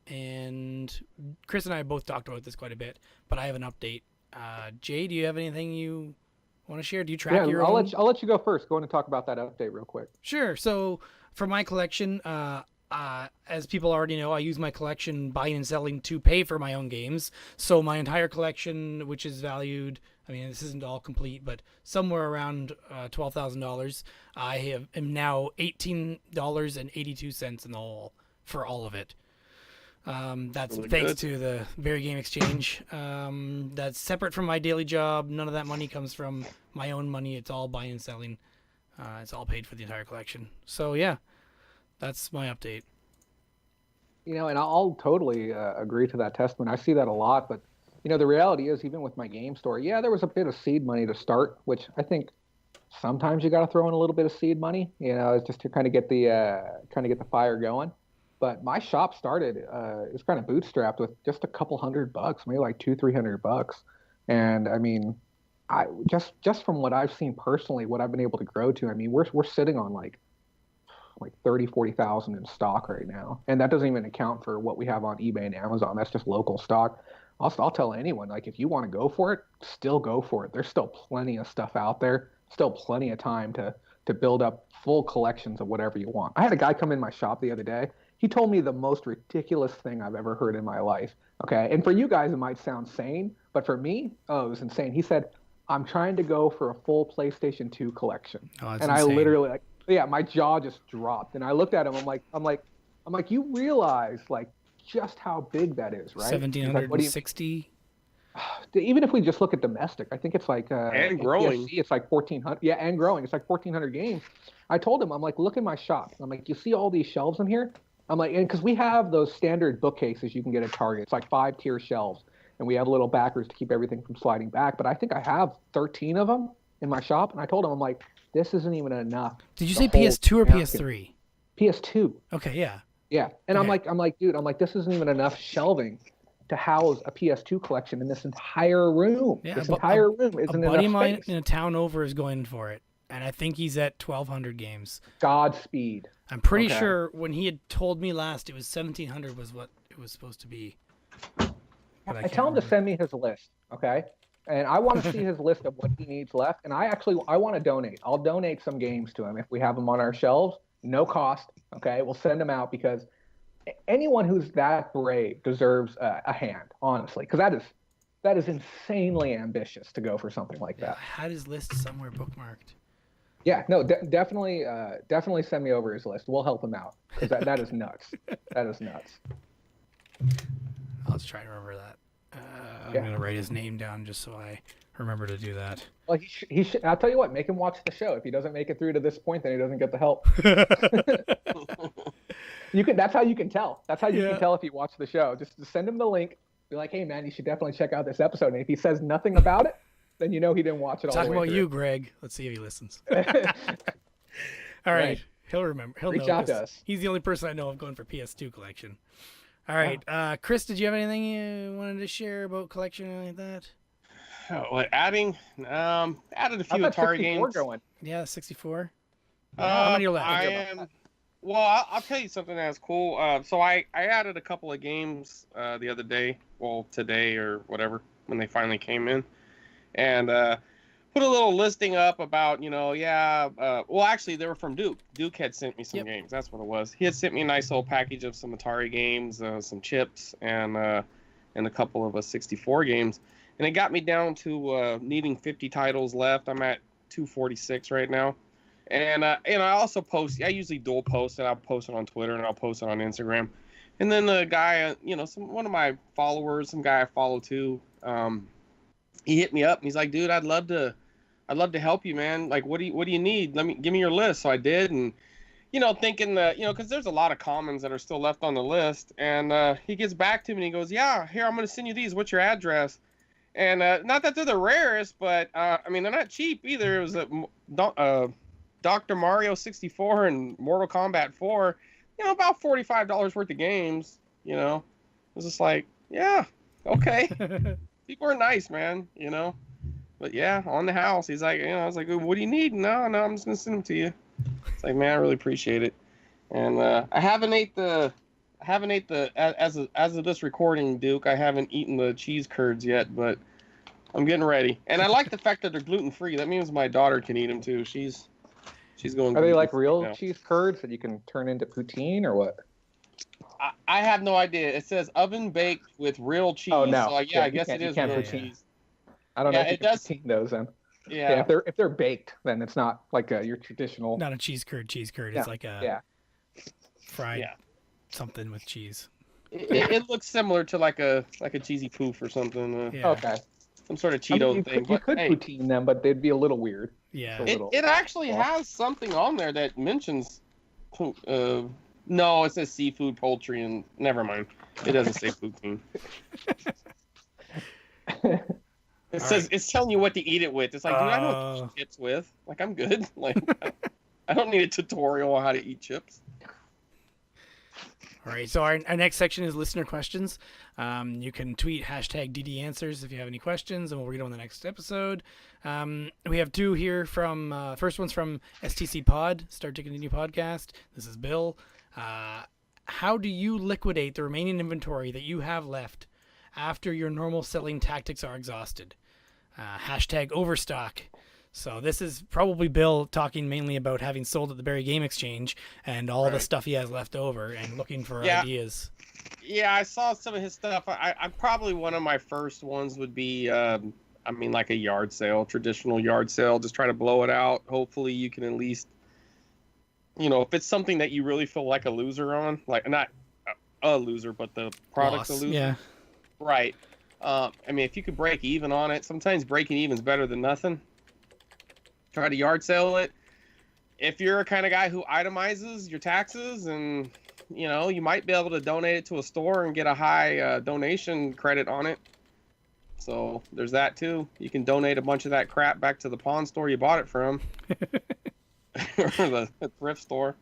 And Chris and I both talked about this quite a bit, but I have an update. Jay, do you have anything you want to share? Do you track your own? I'll let you go first. Go on and talk about that update real quick. Sure. So for my collection, as people already know, I use my collection buying and selling to pay for my own games. So my entire collection, which is valued, I mean, this isn't all complete, but somewhere around $12,000, I am now $18.82 in the hole for all of it. That's Really thanks good. to the Very Game Exchange. That's separate from my daily job. None of that money comes from my own money. It's all buying and selling. It's all paid for the entire collection. So yeah, that's my update. And I'll totally agree to that testament. I see that a lot, but the reality is, even with my game store, yeah, there was a bit of seed money to start, which I think sometimes you got to throw in a little bit of seed money, just to kind of get the fire going. But my shop started, it's kind of bootstrapped with just a couple $100, maybe like $200-300. And I mean, I just from what I've seen personally, what I've been able to grow to, I mean, we're sitting on like 30-40,000 in stock right now, and that doesn't even account for what we have on eBay and Amazon. That's just local stock. I'll tell anyone, like, if you want to go for it, still go for it. There's still plenty of stuff out there, still plenty of time to build up full collections of whatever you want. I had a guy come in my shop the other day. He told me the most ridiculous thing I've ever heard in my life. Okay, and for you guys it might sound sane, but for me, it was insane. He said, "I'm trying to go for a full PlayStation 2 collection," and insane. I literally my jaw just dropped, and I looked at him. I'm like, you realize like just how big that is, right? 1,760. Even if we just look at domestic, I think it's like and growing. PSC, it's like 1,400. Yeah, and growing. It's like 1,400 games. I told him, I'm like, look in my shop. I'm like, you see all these shelves in here? I'm like, and because we have those standard bookcases you can get at Target. It's like 5-tier shelves, and we have little backers to keep everything from sliding back. But I think I have 13 of them in my shop, and I told him, I'm like, this isn't even enough. Did you say PS2 or PS3? PS2. Okay, yeah. Yeah, and Okay. I'm like, dude, this isn't even enough shelving to house a PS2 collection in this entire room. Yeah, this but entire room isn't A buddy of enough mine space. in a town over is going for it, and I think he's at 1,200 games. Godspeed. I'm pretty Okay. sure when he had told me last, it was 1,700 was what it was supposed to be. But I can't tell him to remember. send me his list, okay? And I want to see his list of what he needs left. And I want to donate. I'll donate some games to him if we have them on our shelves, no cost. Okay, we'll send them out because anyone who's that brave deserves a hand, honestly, because that is insanely ambitious to go for something like Yeah, that. I had his list somewhere bookmarked. Yeah, no, definitely send me over his list. We'll help him out because that is nuts. That is nuts. I'll just try to remember that. Yeah. I'm gonna write his name down just so I remember to do that. Well, he should. I'll tell you what. Make him watch the show. If he doesn't make it through to this point, then he doesn't get the help. That's how you can tell. That's how you can tell if he watched the show. Just send him the link. Be like, hey man, you should definitely check out this episode. And if he says nothing about it, then you know he didn't watch it all Talking the way about through. you, Greg. Let's see if he listens. All right. Right. He'll remember. He'll Reach know. out to 'cause us. He's the only person I know of going for PS2 collection. All right. Chris, did you have anything you wanted to share about collection or anything like that? What, adding? Added a few How's that Atari 64 games. going? Yeah, 64. How many are left? I am. Well, I'll tell you something that's cool. So I added a couple of games the other day. Well, today or whatever when they finally came in, and put a little listing up about well, actually they were from Duke. Duke had sent me some games. That's what it was. He had sent me a nice little package of some Atari games, some chips, and a couple of 64 games. And it got me down to needing 50 titles left. I'm at 246 right now. And I also post. I usually dual post it. I'll post it on Twitter and I'll post it on Instagram. And then the guy, one of my followers, some guy I follow too, he hit me up and he's like, "Dude, I'd love to help you, man. Like, what do you need? Give me your list." So I did, and thinking that because there's a lot of commons that are still left on the list. And he gets back to me and he goes, "Yeah, here, I'm gonna send you these. What's your address?" And not that they're the rarest, but they're not cheap either. It was Dr. Mario 64 and Mortal Kombat 4, about $45 worth of games. It was just like, yeah, okay. People are nice, man. But yeah, on the house, he's like, I was like, what do you need? No, I'm just gonna send them to you. It's like, man, I really appreciate it. And I haven't ate the as of this recording, Duke. I haven't eaten the cheese curds yet, but I'm getting ready. And I like the fact that they're gluten free. That means my daughter can eat them too. She's going. Are they like gluten-free real now. cheese curds that you can turn into poutine or what? I have no idea. It says oven baked with real cheese. Oh no! So I guess it is real poutine. cheese. I don't know if Yeah, you it can does. poutine those then. Yeah. If they're baked, then it's not like your traditional. Not a cheese curd. Yeah, It's like a fried something with cheese. It looks similar to like a cheesy poof or something. Yeah. Okay. Some sort of I Cheeto mean, thing. you But, could hey, poutine them, but they'd be a little weird. Yeah. So- little it actually off. has something on there that mentions. No, it says seafood, poultry, and never mind. It doesn't say poutine. It says it's telling you what to eat it with. It's like, dude, I know what to eat chips with. Like, I'm good. Like, I don't need a tutorial on how to eat chips. All right, so our next section is listener questions. You can tweet hashtag DD Answers if you have any questions, and we'll read them on the next episode. We have two here from, first one's from STC Pod, Start to Continue Podcast. This is Bill. How do you liquidate the remaining inventory that you have left after your normal selling tactics are exhausted? Hashtag overstock. So this is probably Bill talking mainly about having sold at the Barry Game Exchange and all the stuff he has left over and looking for ideas. Yeah, I saw some of his stuff. I'm probably one of my first ones would be, like a yard sale, traditional yard sale. Just try to blow it out. Hopefully you can at least, if it's something that you really feel like a loser on, like not a loser, but the product's a loser. Yeah. Right. If you could break even on it, sometimes breaking even is better than nothing. Try to yard sale it. If you're a kind of guy who itemizes your taxes and, you might be able to donate it to a store and get a high donation credit on it. So there's that too. You can donate a bunch of that crap back to the pawn store you bought it from. Or the thrift store.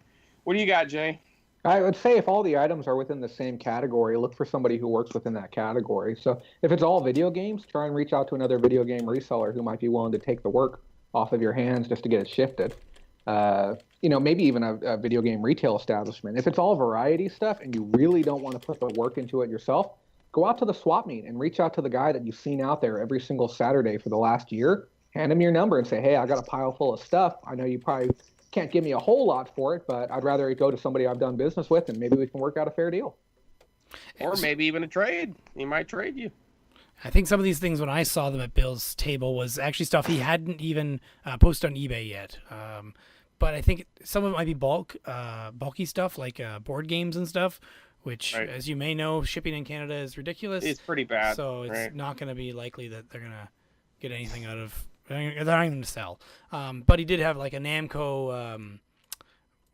What do you got, Jay? I would say if all the items are within the same category, look for somebody who works within that category. So if it's all video games, try and reach out to another video game reseller who might be willing to take the work off of your hands just to get it shifted. Maybe even a video game retail establishment. If it's all variety stuff and you really don't want to put the work into it yourself, go out to the swap meet and reach out to the guy that you've seen out there every single Saturday for the last year. Hand him your number and say, hey, I got a pile full of stuff. I know you probably can't give me a whole lot for it, but I'd rather go to somebody I've done business with and maybe we can work out a fair deal. Or maybe even a trade. He might trade you. I think some of these things when I saw them at Bill's table was actually stuff he hadn't even posted on eBay yet. But I think some of it might be bulky stuff like board games and stuff, which, as you may know, shipping in Canada is ridiculous. It's pretty bad. So it's not going to be likely that they're going to get anything out of. They're not even going to sell. But he did have like a Namco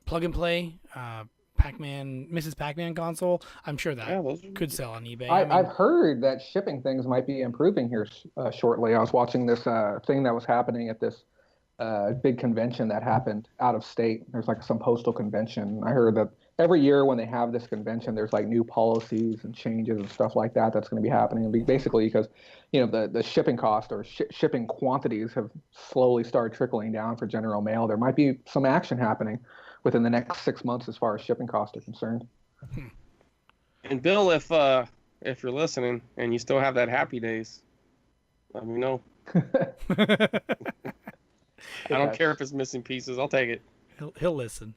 plug and play Mrs. Pac-Man console. I'm sure that could sell on eBay. I've heard that shipping things might be improving here shortly. I was watching this thing that was happening at this big convention that happened out of state. There's like some postal convention. I heard that every year when they have this convention, there's like new policies and changes and stuff like that that's going to be happening. Basically because, the shipping cost or shipping quantities have slowly started trickling down for General Mail. There might be some action happening within the next 6 months as far as shipping costs are concerned. And Bill, if you're listening and you still have that Happy Days, let me know. I don't care if it's missing pieces. I'll take it. He'll listen.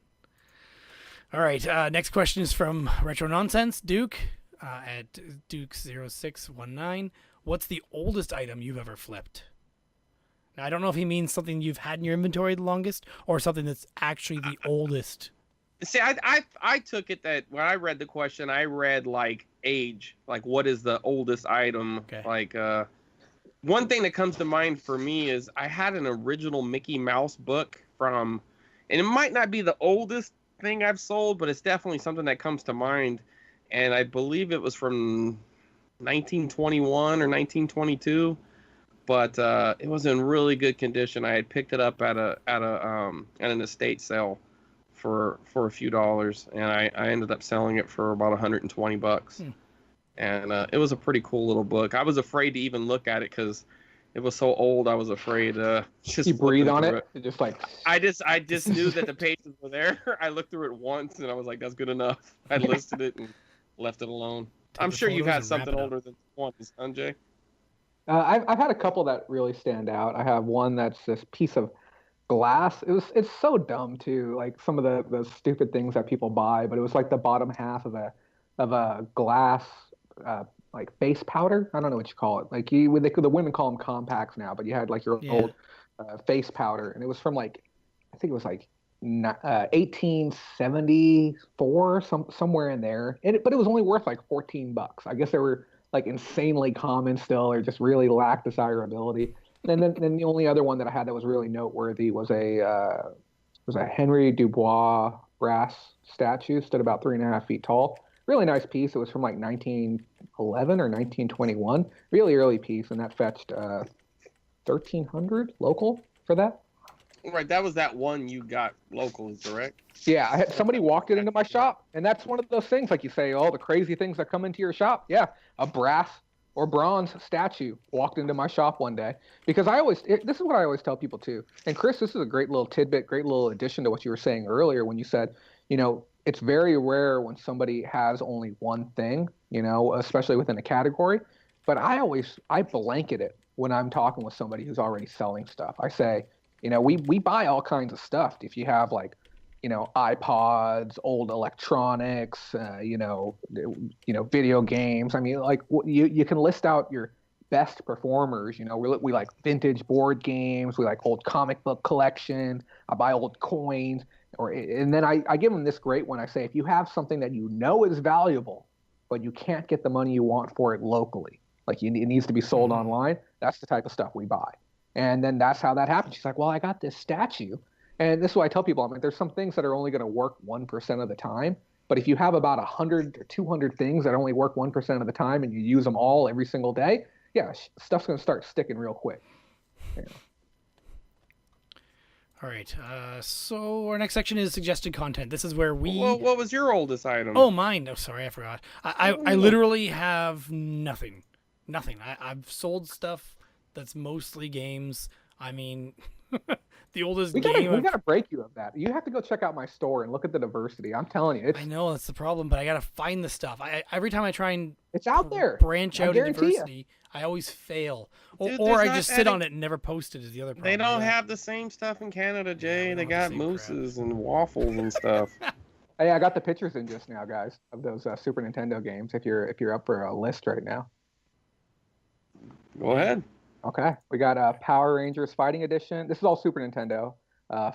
All right. Next question is from Retro Nonsense Duke at Duke0619. What's the oldest item you've ever flipped? Now, I don't know if he means something you've had in your inventory the longest or something that's actually the oldest. See, I took it that when I read the question, I read like age, like what is the oldest item? Okay. Like one thing that comes to mind for me is I had an original Mickey Mouse book and it might not be the oldest thing I've sold, but it's definitely something that comes to mind. And I believe it was from 1921 or 1922. But it was in really good condition. I had picked it up at an estate sale for a few dollars, and I ended up selling it for about $120. And it was a pretty cool little book. I was afraid to even look at it because it was so old. I was afraid just you breathe on it. Just like I just knew that the pages were there. I looked through it once, and I was like, "That's good enough." I listed it and left it alone. I'm sure you've had something older than 20, Sanjay. I've had a couple that really stand out. I have one that's this piece of glass. It's so dumb too. Like some of the stupid things that people buy, but it was like the bottom half of a glass like face powder. I don't know what you call it. Like the women call them compacts now, but you had like your old face powder, and it was from like I think it was like 1874, somewhere in there. But it was only worth like $14. I guess they were like insanely common still, or just really lacked desirability. And then the only other one that I had that was really noteworthy was a Henry Dubois brass statue, stood about 3.5 feet tall. Really nice piece. It was from like 1911 or 1921. Really early piece, and that fetched $1,300 local for that. Right, that was that one you got locally, correct? Yeah, I had somebody walked it into my shop, and that's one of those things, like you say, all the crazy things that come into your shop. Yeah, a brass or bronze statue walked into my shop one day because this is what I always tell people too. And Chris, this is a great little tidbit, great little addition to what you were saying earlier when you said, it's very rare when somebody has only one thing, especially within a category. But I blanket it when I'm talking with somebody who's already selling stuff. I say, we buy all kinds of stuff. If you have like, iPods, old electronics, video games. I mean, like you can list out your best performers. We like vintage board games. We like old comic book collection. I buy old coins, and then I give them this great one. I say, if you have something that is valuable, but you can't get the money you want for it locally, like it needs to be sold online. That's the type of stuff we buy. And then that's how that happens. She's like, well, I got this statue. And this is what I tell people. I mean, there's some things that are only going to work 1% of the time. But if you have about 100 or 200 things that only work 1% of the time and you use them all every single day, yeah, stuff's going to start sticking real quick. Yeah. All right. So our next section is suggested content. This is where we... Well, what was your oldest item? Oh, mine. Oh, sorry. I forgot. I literally have nothing. Nothing. I've sold stuff that's mostly games. I mean... The oldest game. We gotta break you of that. You have to go check out my store and look at the diversity. I'm telling you, I know that's the problem, but I gotta find the stuff. Every time I try and it's out there. Branch out in diversity, I always fail, or I just sit on it and never post it. Is the other problem? They don't have the same stuff in Canada, Jay. Yeah, they got mooses and waffles and stuff. Hey, I got the pictures in just now, guys, of those Super Nintendo games. If you're up for a list right now, go ahead. Okay, we got Power Rangers Fighting Edition. This is all Super Nintendo.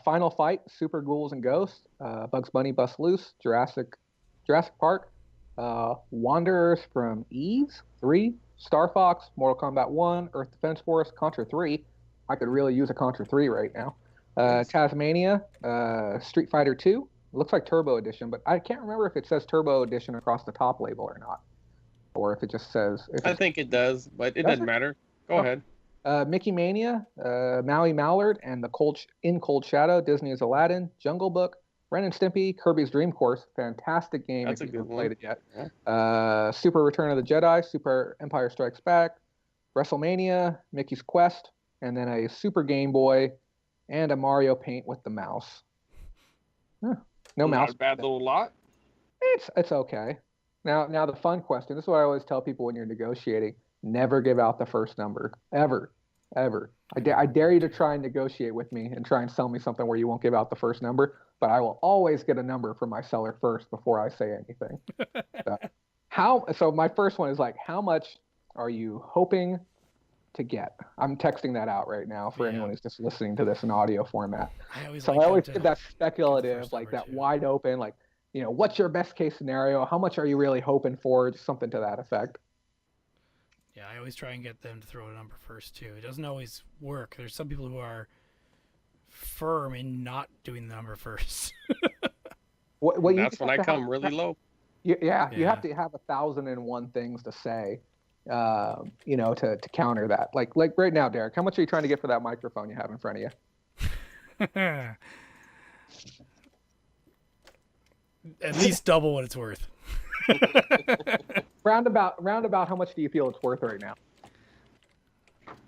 Final Fight, Super Ghouls and Ghosts, Bugs Bunny Bust Loose, Jurassic Park, Wanderers from Eve 3, Star Fox, Mortal Kombat 1, Earth Defense Force, Contra 3. I could really use a Contra 3 right now. Tasmania, Street Fighter 2. It looks like Turbo Edition, but I can't remember if it says Turbo Edition across the top label or not, or if it just says. I think it does, but it doesn't matter. Go ahead. Mickey Mania, Maui Mallard, and the Cold Shadow, Disney's Aladdin, Jungle Book, Ren and Stimpy, Kirby's Dream Course, fantastic game. That's if a you good haven't one. played it yet. Yeah. Super Return of the Jedi, Super Empire Strikes Back, WrestleMania, Mickey's Quest, and then a Super Game Boy, and a Mario Paint with the mouse. No mouse. Not a bad little lot. It's okay. Now the fun question. This is what I always tell people when you're negotiating. Never give out the first number. Ever. I dare you to try and negotiate with me and try and sell me something where you won't give out the first number, but I will always get a number from my seller first before I say anything. So my first one is like, how much are you hoping to get? I'm texting that out right now for anyone who's just listening to this in audio format. I always give that speculative, like that wide open, like, what's your best case scenario? How much are you really hoping for? Just something to that effect. Yeah, I always try and get them to throw a number first, too. It doesn't always work. There's some people who are firm in not doing the number first. That's when I come really low. You have to have 1,001 things to say, to counter that. Like right now, Derek, how much are you trying to get for that microphone you have in front of you? At least double what it's worth. Roundabout how much do you feel it's worth right now?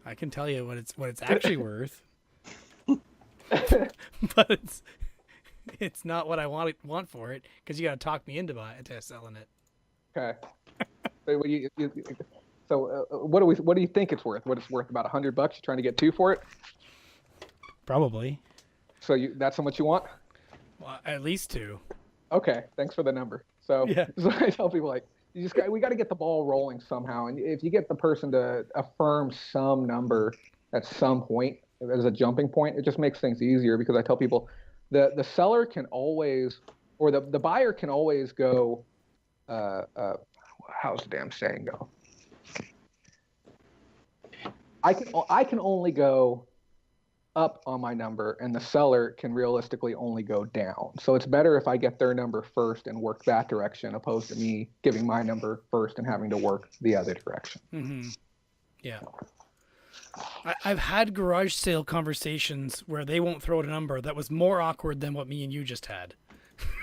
I can tell you what it's actually worth. But it's not what I want for it, because you got to talk me into selling it. Okay. So what do you think it's worth? What it's worth? About $100? You're trying to get two for it? Probably. So that's how much you want? Well, at least two. Okay, thanks for the number. So, yeah. So I tell people, like, we got to get the ball rolling somehow. And if you get the person to affirm some number at some point as a jumping point, it just makes things easier, because I tell people the seller can always, or the buyer can always go, how's the damn saying go? I can only go up on my number, and the seller can realistically only go down. So it's better if I get their number first and work that direction, opposed to me giving my number first and having to work the other direction. Mm-hmm. Yeah. I've had garage sale conversations where they won't throw out a number that was more awkward than what me and you just had.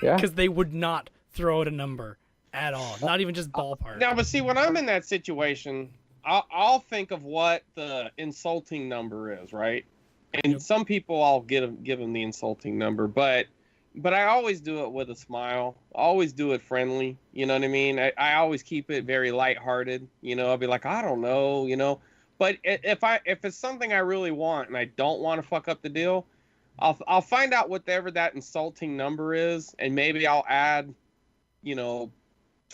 Yeah. Because they would not throw out a number at all, not even just ballpark. Now, but see, when I'm in that situation, I'll think of what the insulting number is, right? And Yep. some people I'll give them the insulting number, but I always do it with a smile. I always do it friendly. You know what I mean? I always keep it very lighthearted. You know, I'll be like, I don't know, you know. But if it's something I really want and I don't want to fuck up the deal, I'll find out whatever that insulting number is, and maybe I'll add, you know,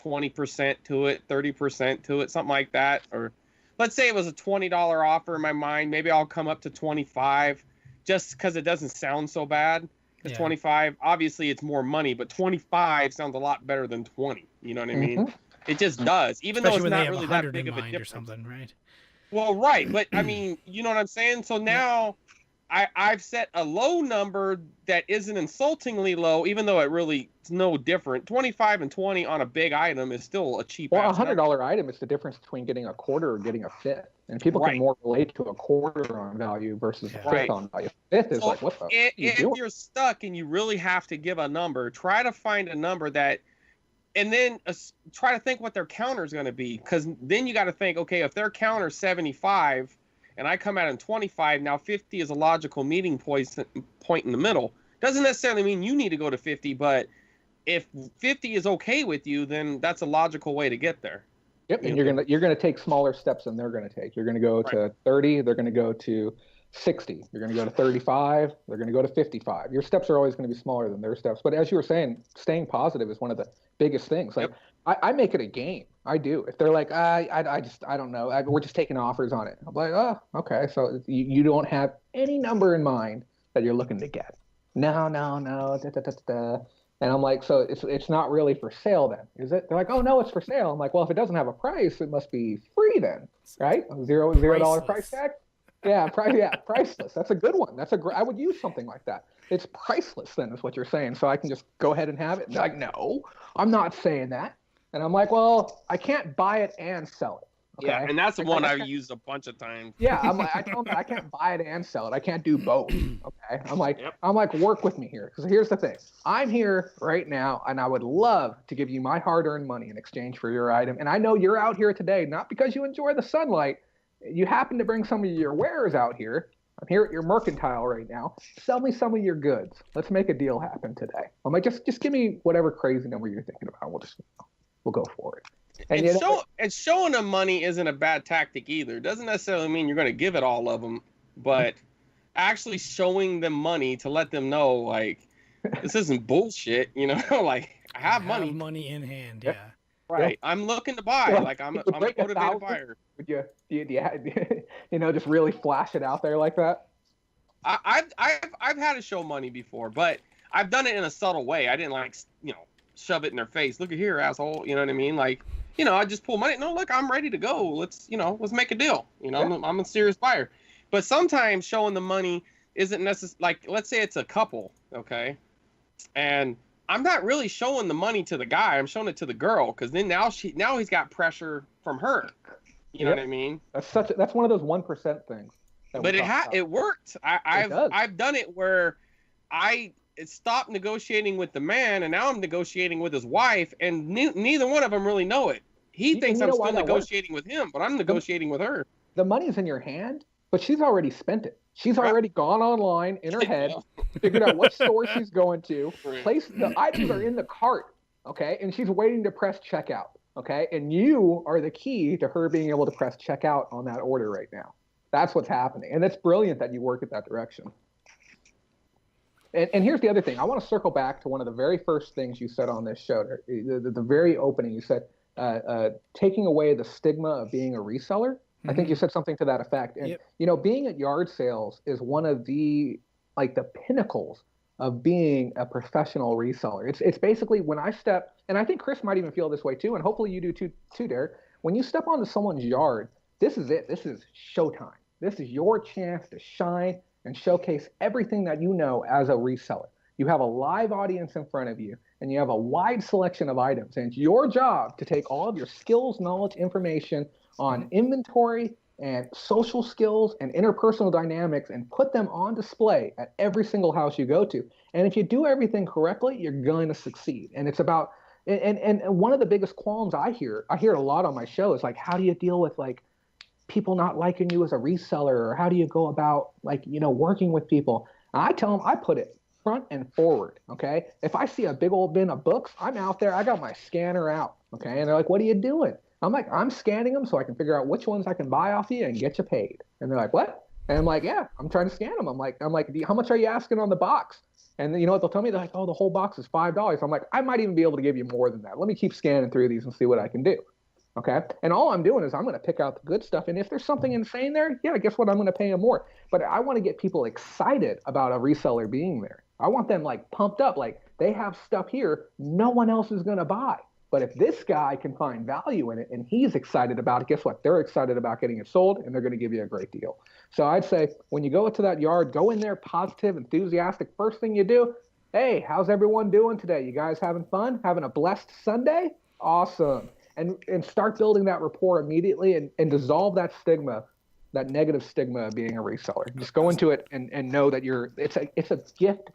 20% to it, 30% to it, something like that. Or let's say it was a $20 offer in my mind. Maybe I'll come up to 25 just because it doesn't sound so bad. Because 25, obviously it's more money, but 25 sounds a lot better than 20. You know what I mean? It just does, even Especially though when it's they not have really 100 that big in of a mind or difference. something, right? Well, right, but I mean, you know what I'm saying? So now I've set a low number that isn't insultingly low, even though it really is no different. 25 and 20 on a big item is still a cheap Well, ass number. $100 item is the difference between getting a quarter or getting a fifth. And people Right. can more relate to a quarter on value versus a fifth Right. on value. Fifth is So like, what the if doing? you're stuck and you really have to give a number, try to find a number that, and then try to think what their counter is going to be. Because then you got to think, okay, if their counter is 75 and I come out in 25, now 50 is a logical meeting point in the middle. Doesn't necessarily mean you need to go to 50, but if 50 is okay with you, then that's a logical way to get there. Yep, and you're gonna take smaller steps than they're gonna take. You're gonna go to 30, they're gonna go to 60. You're gonna go to 35, they're gonna go to 55. Your steps are always gonna be smaller than their steps. But as you were saying, staying positive is one of the biggest things. Like I make it a game. I do. If they're like, I don't know, we're just taking offers on it. I'm like, oh, okay. So you don't have any number in mind that you're looking to get. No. And I'm like, so it's not really for sale then, is it? They're like, oh no, it's for sale. I'm like, well, if it doesn't have a price, it must be free then, right? $0 price tag. Yeah, priceless. That's a good one. I would use something like that. It's priceless then, is what you're saying. So I can just go ahead and have it. And they're like, no, I'm not saying that. And I'm like, well, I can't buy it and sell it. Okay? Yeah, and that's the one I've used a bunch of times. Yeah, I'm like, I tell them that I can't buy it and sell it. I can't do both. Okay, I'm like, work with me here, because here's the thing. I'm here right now, and I would love to give you my hard-earned money in exchange for your item. And I know you're out here today not because you enjoy the sunlight. You happen to bring some of your wares out here. I'm here at your mercantile right now. Sell me some of your goods. Let's make a deal happen today. I'm like, just give me whatever crazy number you're thinking about. We'll go for it. And showing them money isn't a bad tactic either. It doesn't necessarily mean you're going to give it all of them, but actually showing them money to let them know, like, this isn't bullshit, you know? Like, I have money. Money in hand, yeah. Right. I'm looking to buy. Well, like, I'm a break motivated 1,000? buyer. Would you just really flash it out there like that? I've had to show money before, but I've done it in a subtle way. I didn't, like, shove it in their face. Look at here, asshole. You know what I mean? Like, I just pull money. No, look, I'm ready to go. Let's make a deal. I'm a serious buyer. But sometimes showing the money isn't necessary. Like, let's say it's a couple, okay? And I'm not really showing the money to the guy. I'm showing it to the girl, because then now he's got pressure from her. You know what I mean? That's one of those 1% things. But it worked. I've done it where I stopped negotiating with the man, and now I'm negotiating with his wife, and neither one of them really know it. He thinks I'm still negotiating with him, but I'm negotiating with her. The money's in your hand, but she's already spent it. She's already gone online in her head, figured out what store she's going to, the items are in the cart, okay? And she's waiting to press checkout, okay? And you are the key to her being able to press checkout on that order right now. That's what's happening. And it's brilliant that you work at that direction. And here's the other thing. I want to circle back to one of the very first things you said on this show. The very opening, you said taking away the stigma of being a reseller. Mm-hmm. I think you said something to that effect. And, being at yard sales is one of the pinnacles of being a professional reseller. It's basically when I step, and I think Chris might even feel this way too, and hopefully you do too, Derek. When you step onto someone's yard, this is it. This is showtime. This is your chance to shine and showcase everything that you know as a reseller. You have a live audience in front of you, and you have a wide selection of items. And it's your job to take all of your skills, knowledge, information on inventory and social skills and interpersonal dynamics and put them on display at every single house you go to. And if you do everything correctly, you're going to succeed. And it's about and one of the biggest qualms I hear it a lot on my show is like, how do you deal with like people not liking you as a reseller, or how do you go about like, working with people? And I tell them I put it front and forward. Okay. If I see a big old bin of books, I'm out there, I got my scanner out. Okay. And they're like, what are you doing? I'm like, I'm scanning them so I can figure out which ones I can buy off you and get you paid. And they're like, what? And I'm like, yeah, I'm trying to scan them. I'm like, how much are you asking on the box? And then you know what they'll tell me? They're like, oh, the whole box is $5. I'm like, I might even be able to give you more than that. Let me keep scanning through these and see what I can do. Okay. And all I'm doing is I'm going to pick out the good stuff. And if there's something insane there, yeah, guess what? I'm going to pay them more. But I want to get people excited about a reseller being there. I want them like pumped up, like they have stuff here no one else is going to buy. But if this guy can find value in it and he's excited about it, guess what? They're excited about getting it sold, and they're going to give you a great deal. So I'd say when you go into that yard, go in there positive, enthusiastic. First thing you do, hey, how's everyone doing today? You guys having fun? Having a blessed Sunday? Awesome. And start building that rapport immediately and dissolve that stigma, that negative stigma of being a reseller. Just go into it and know that it's a gift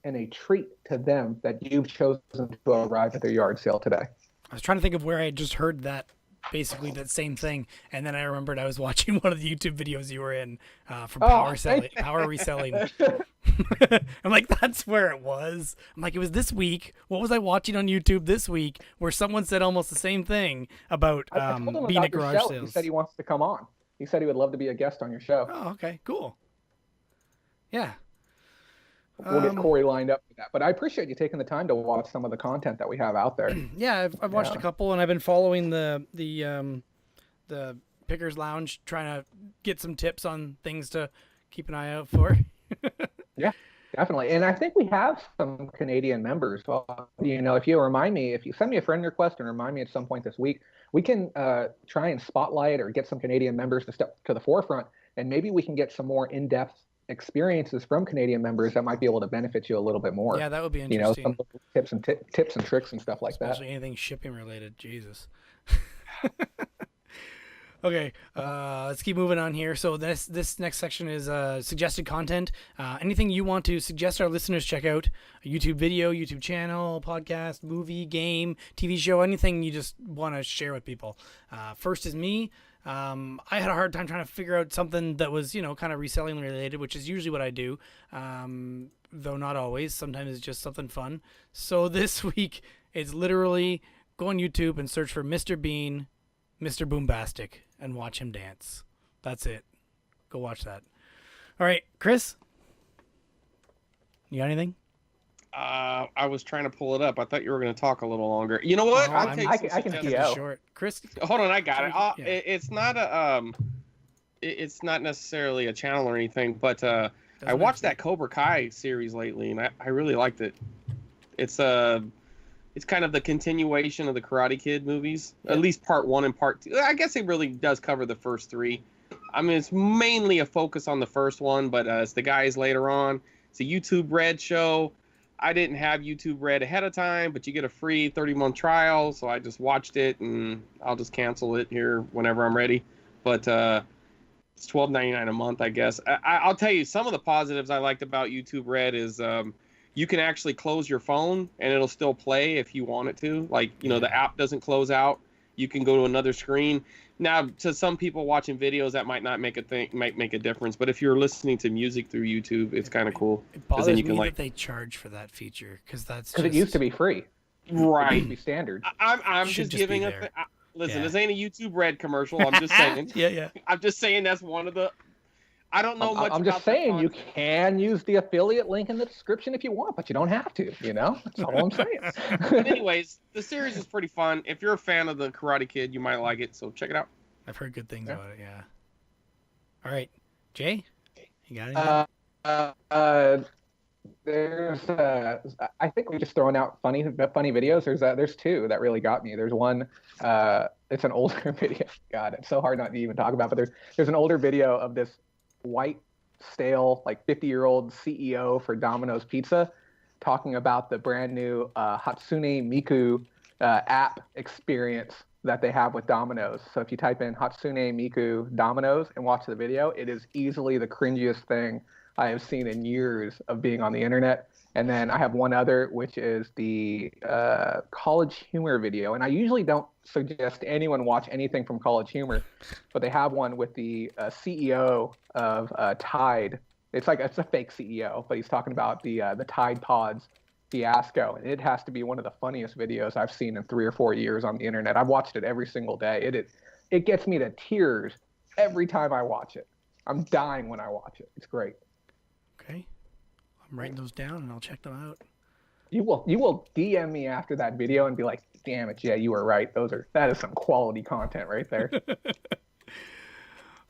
and a treat to them that you've chosen to arrive at their yard sale today. I was trying to think of where I had just heard that, basically that same thing, and then I remembered I was watching one of the YouTube videos you were in from power reselling. I'm like, that's where it was. I'm like, it was this week. What was I watching on YouTube this week where someone said almost the same thing about being at garage sales? He said he wants to come on. He said he would love to be a guest on your show. Oh, okay, cool. Yeah. We'll get Corey lined up for that. But I appreciate you taking the time to watch some of the content that we have out there. Yeah, I've watched a couple, and I've been following the Pickers Lounge, trying to get some tips on things to keep an eye out for. Yeah, definitely. And I think we have some Canadian members. Well, if you remind me, if you send me a friend request and remind me at some point this week, we can try and spotlight or get some Canadian members to step to the forefront, and maybe we can get some more in-depth experiences from Canadian members that might be able to benefit you a little bit more. Yeah, that would be interesting. Some tips and tricks and stuff like that. Especially anything shipping related. Jesus. Okay, let's keep moving on here. So this next section is suggested content. Anything you want to suggest our listeners check out, a YouTube video, YouTube channel, podcast, movie, game, TV show, anything you just want to share with people. First is me. I had a hard time trying to figure out something that was, kind of reselling related, which is usually what I do, though not always. Sometimes it's just something fun. So this week, it's literally go on YouTube and search for Mr. Bean, Mr. Boombastic, and watch him dance. That's it. Go watch that. All right, Chris? You got anything? I was trying to pull it up. I thought you were going to talk a little longer. You know what? I can see it short. Chris? Hold on, I got it. Yeah. It's not it's not necessarily a channel or anything, but I watched that Cobra Kai series lately, and I really liked it. It's kind of the continuation of the Karate Kid movies, at least part 1 and part 2. I guess it really does cover the first 3. I mean, it's mainly a focus on the first one, but it's the guys later on. It's a YouTube Red show. I didn't have YouTube Red ahead of time, but you get a free 30-month trial, so I just watched it, and I'll just cancel it here whenever I'm ready. But it's $12.99 a month, I guess. I'll tell you, some of the positives I liked about YouTube Red is you can actually close your phone, and it'll still play if you want it to. Like, the app doesn't close out. You can go to another screen. Now, to some people watching videos, that might not make a difference. But if you're listening to music through YouTube, it's kind of cool. It bothers me that they charge for that feature because it used to be free. Right. It used to be standard. I'm just giving listen, this ain't a YouTube Red commercial. I'm just saying. Yeah. I'm just saying that's one of the. I don't know much. I'm just saying you can use the affiliate link in the description if you want, but you don't have to. That's all I'm saying. But anyways, the series is pretty fun. If you're a fan of the Karate Kid, you might like it. So check it out. I've heard good things about it. Yeah. All right, Jay, you got anything? There's I think we're just throwing out funny videos. There's 2 that really got me. There's one. It's an older video. God, it's so hard not to even talk about. But there's an older video of this white, stale, like 50-year-old CEO for Domino's Pizza talking about the brand new Hatsune Miku app experience that they have with Dominoes. So if you type in Hatsune Miku Dominoes and watch the video, it is easily the cringiest thing I have seen in years of being on the internet. And then I have one other, which is the College Humor video. And I usually don't suggest anyone watch anything from College Humor, but they have one with the CEO of Tide. It's a fake CEO, but he's talking about the Tide Pods fiasco, and it has to be one of the funniest videos I've seen in 3 or 4 years on the internet. I've watched it every single day. It gets me to tears every time I watch it. I'm dying when I watch it. It's great. Okay. I'm writing those down and I'll check them out. You will DM me after that video and be like, damn it, Jay, you were right. That is some quality content right there.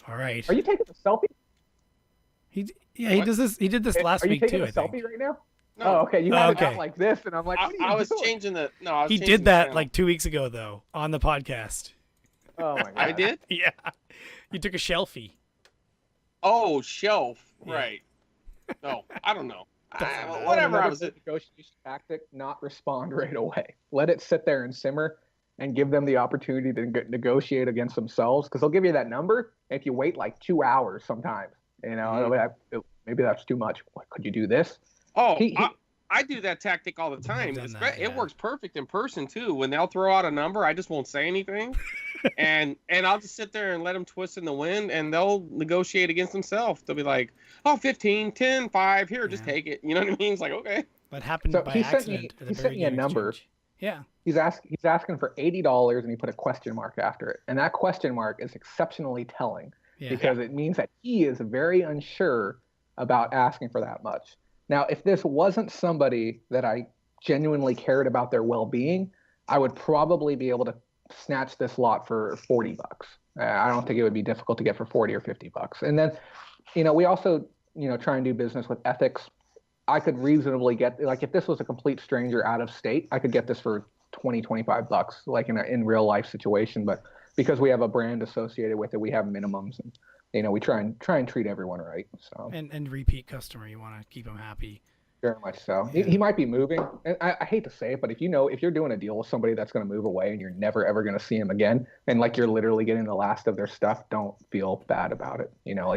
All right. Are you taking a selfie? He does this. He did this last week too. Are you taking a selfie right now? No. Oh, okay. You had it out like this, and I'm like, what are you I was doing? changing the. No, I was He changing did the that channel. like 2 weeks ago though on the podcast. Oh my god. I did. Yeah. You took a selfie. Oh, shelf. Yeah. Right. No, I don't know. Doesn't Whatever. I Another was. good negotiation tactic: not respond right away. Let it sit there and simmer, and give them the opportunity to negotiate against themselves, because they'll give you that number. And if you wait like 2 hours, sometimes, maybe that's too much. Like, could you do this? Oh, I do that tactic all the time. done that, It yeah. works perfect in person too. When they'll throw out a number, I just won't say anything, and I'll just sit there and let them twist in the wind, and they'll negotiate against themselves. They'll be like, "Oh, 15, 10, 5, here, just Yeah. take it." You know what I mean? It's like, okay. That happened So by he sent accident. me- at the he very sent me a beginning of number. exchange. Yeah. He's asking for $80, and he put a question mark after it, and that question mark is exceptionally telling. Yeah. Because it means that he is very unsure about asking for that much. Now, if this wasn't somebody that I genuinely cared about their well-being, I would probably be able to snatch this lot for $40. I don't think it would be difficult to get for 40 or $50. And then, we also, try and do business with ethics. I could reasonably get, like, if this was a complete stranger out of state, I could get this for 20, $25, like in real life situation. But because we have a brand associated with it, we have minimums, and we try and treat everyone right. So And repeat customer, you want to keep them happy. very much so. Yeah. He might be moving, and I hate to say it, but if you're doing a deal with somebody that's going to move away and you're never ever going to see him again, and like you're literally getting the last of their stuff, don't feel bad about it.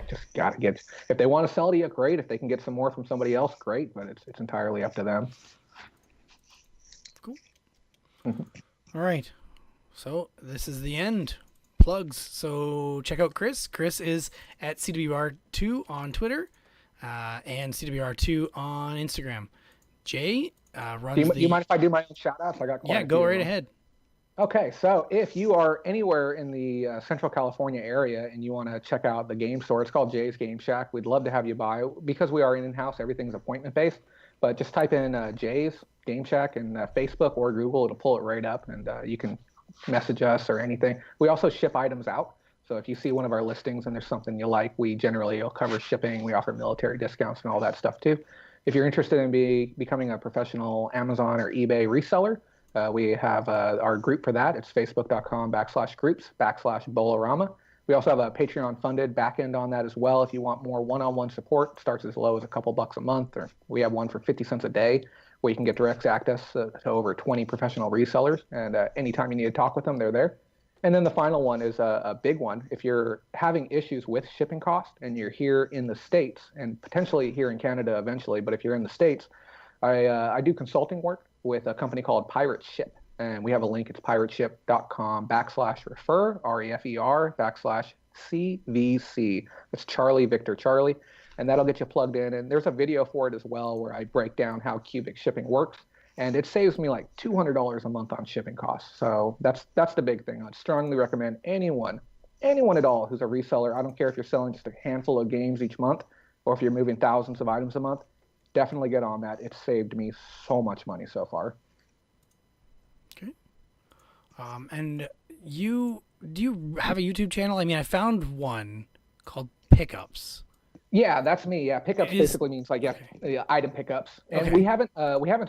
Just gotta get. If they want to sell to you, great. If they can get some more from somebody else, great. But it's entirely up to them. Cool. All right. So this is the end. Plugs. So check out Chris. Chris is at CWR2 on Twitter and CWR2 on Instagram. Jay runs Do you mind if I do my own shout outs? I got quite a go few. right ahead. Okay, so if you are anywhere in the Central California area and you want to check out the game store, it's called Jay's Game Shack. We'd love to have you by. Because we are in-house, everything's appointment-based. But just type in Jay's Game Shack in Facebook or Google. It'll pull it right up, and you can message us or anything. We also ship items out. So if you see one of our listings and there's something you like, we generally will cover shipping. We offer military discounts and all that stuff too. If you're interested in becoming a professional Amazon or eBay reseller, we have our group for that. It's facebook.com/groups/Bolarama. We also have a Patreon funded backend on that as well. If you want more one-on-one support, it starts as low as a couple bucks a month, or we have one for 50 cents a day where you can get direct access to over 20 professional resellers. And anytime you need to talk with them, they're there. And then the final one is a big one. If you're having issues with shipping cost and you're here in the States, and potentially here in Canada eventually, but if you're in the States, I do consulting work with a company called Pirate Ship. And we have a link. It's pirateship.com/refer, REFER /CVC. It's Charlie Victor Charlie. And that'll get you plugged in. And there's a video for it as well where I break down how cubic shipping works. And it saves me like $200 a month on shipping costs. So that's the big thing. I'd strongly recommend anyone at all who's a reseller. I don't care if you're selling just a handful of games each month or if you're moving thousands of items a month. Definitely get on that. It's saved me so much money so far. Okay. And do you have a YouTube channel? I mean, I found one called Pickups. Yeah, that's me. Yeah, pickups basically means like item pickups, and we haven't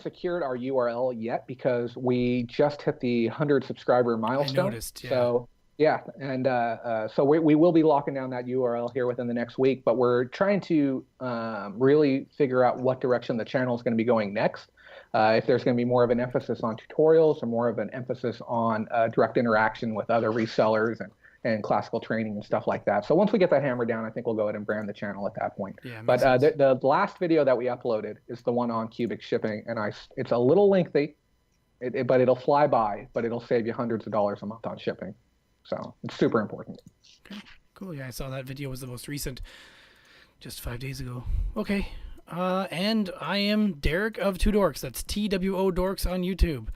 secured our URL yet because we just hit the 100 subscriber milestone. I noticed, yeah. So yeah, and so we will be locking down that URL here within the next week. But we're trying to really figure out what direction the channel is going to be going next. if there's going to be more of an emphasis on tutorials or more of an emphasis on direct interaction with other resellers and classical training and stuff like that. So once we get that hammer down, I think we'll go ahead and brand the channel at that point. Yeah, but the last video that we uploaded is the one on cubic shipping, and it's a little lengthy, but it'll fly by, but it'll save you hundreds of dollars a month on shipping. So it's super important. Okay, cool. Yeah, I saw that video was the most recent, just 5 days ago. Okay, and I am Derek of Two Dorks. That's TWO Dorks on YouTube.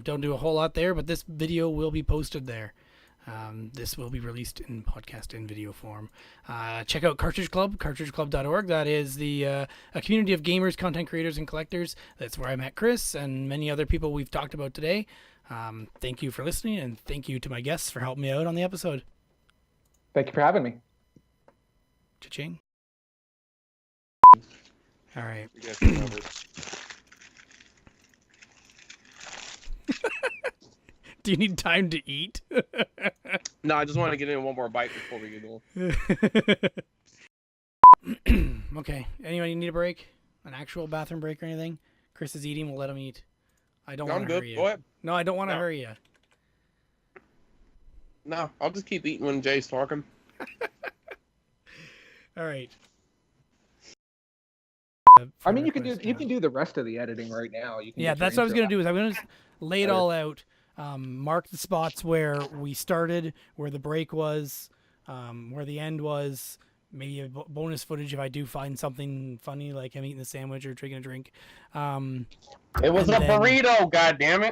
Don't do a whole lot there, but this video will be posted there. This will be released in podcast and video form. Check out Cartridge Club, cartridgeclub.org. That is a community of gamers, content creators, and collectors. That's where I met Chris and many other people we've talked about today. Thank you for listening, and thank you to my guests for helping me out on the episode. Thank you for having me. Cha-ching. All right. You guys can have it. Do you need time to eat? No, I just want to get in one more bite before we get going. Okay. Anybody need a break? An actual bathroom break or anything? Chris is eating. We'll let him eat. I don't want to hurry you. Go ahead. No, I don't want to hurry you. No, I'll just keep eating when Jay's talking. All right. I mean, you can do the rest of the editing right now. You can that's what I was gonna do. Is I'm gonna lay it all out. Mark the spots where we started, where the break was, where the end was. Maybe a bonus footage if I do find something funny, like him eating the sandwich or drinking a drink. It was a burrito, goddammit.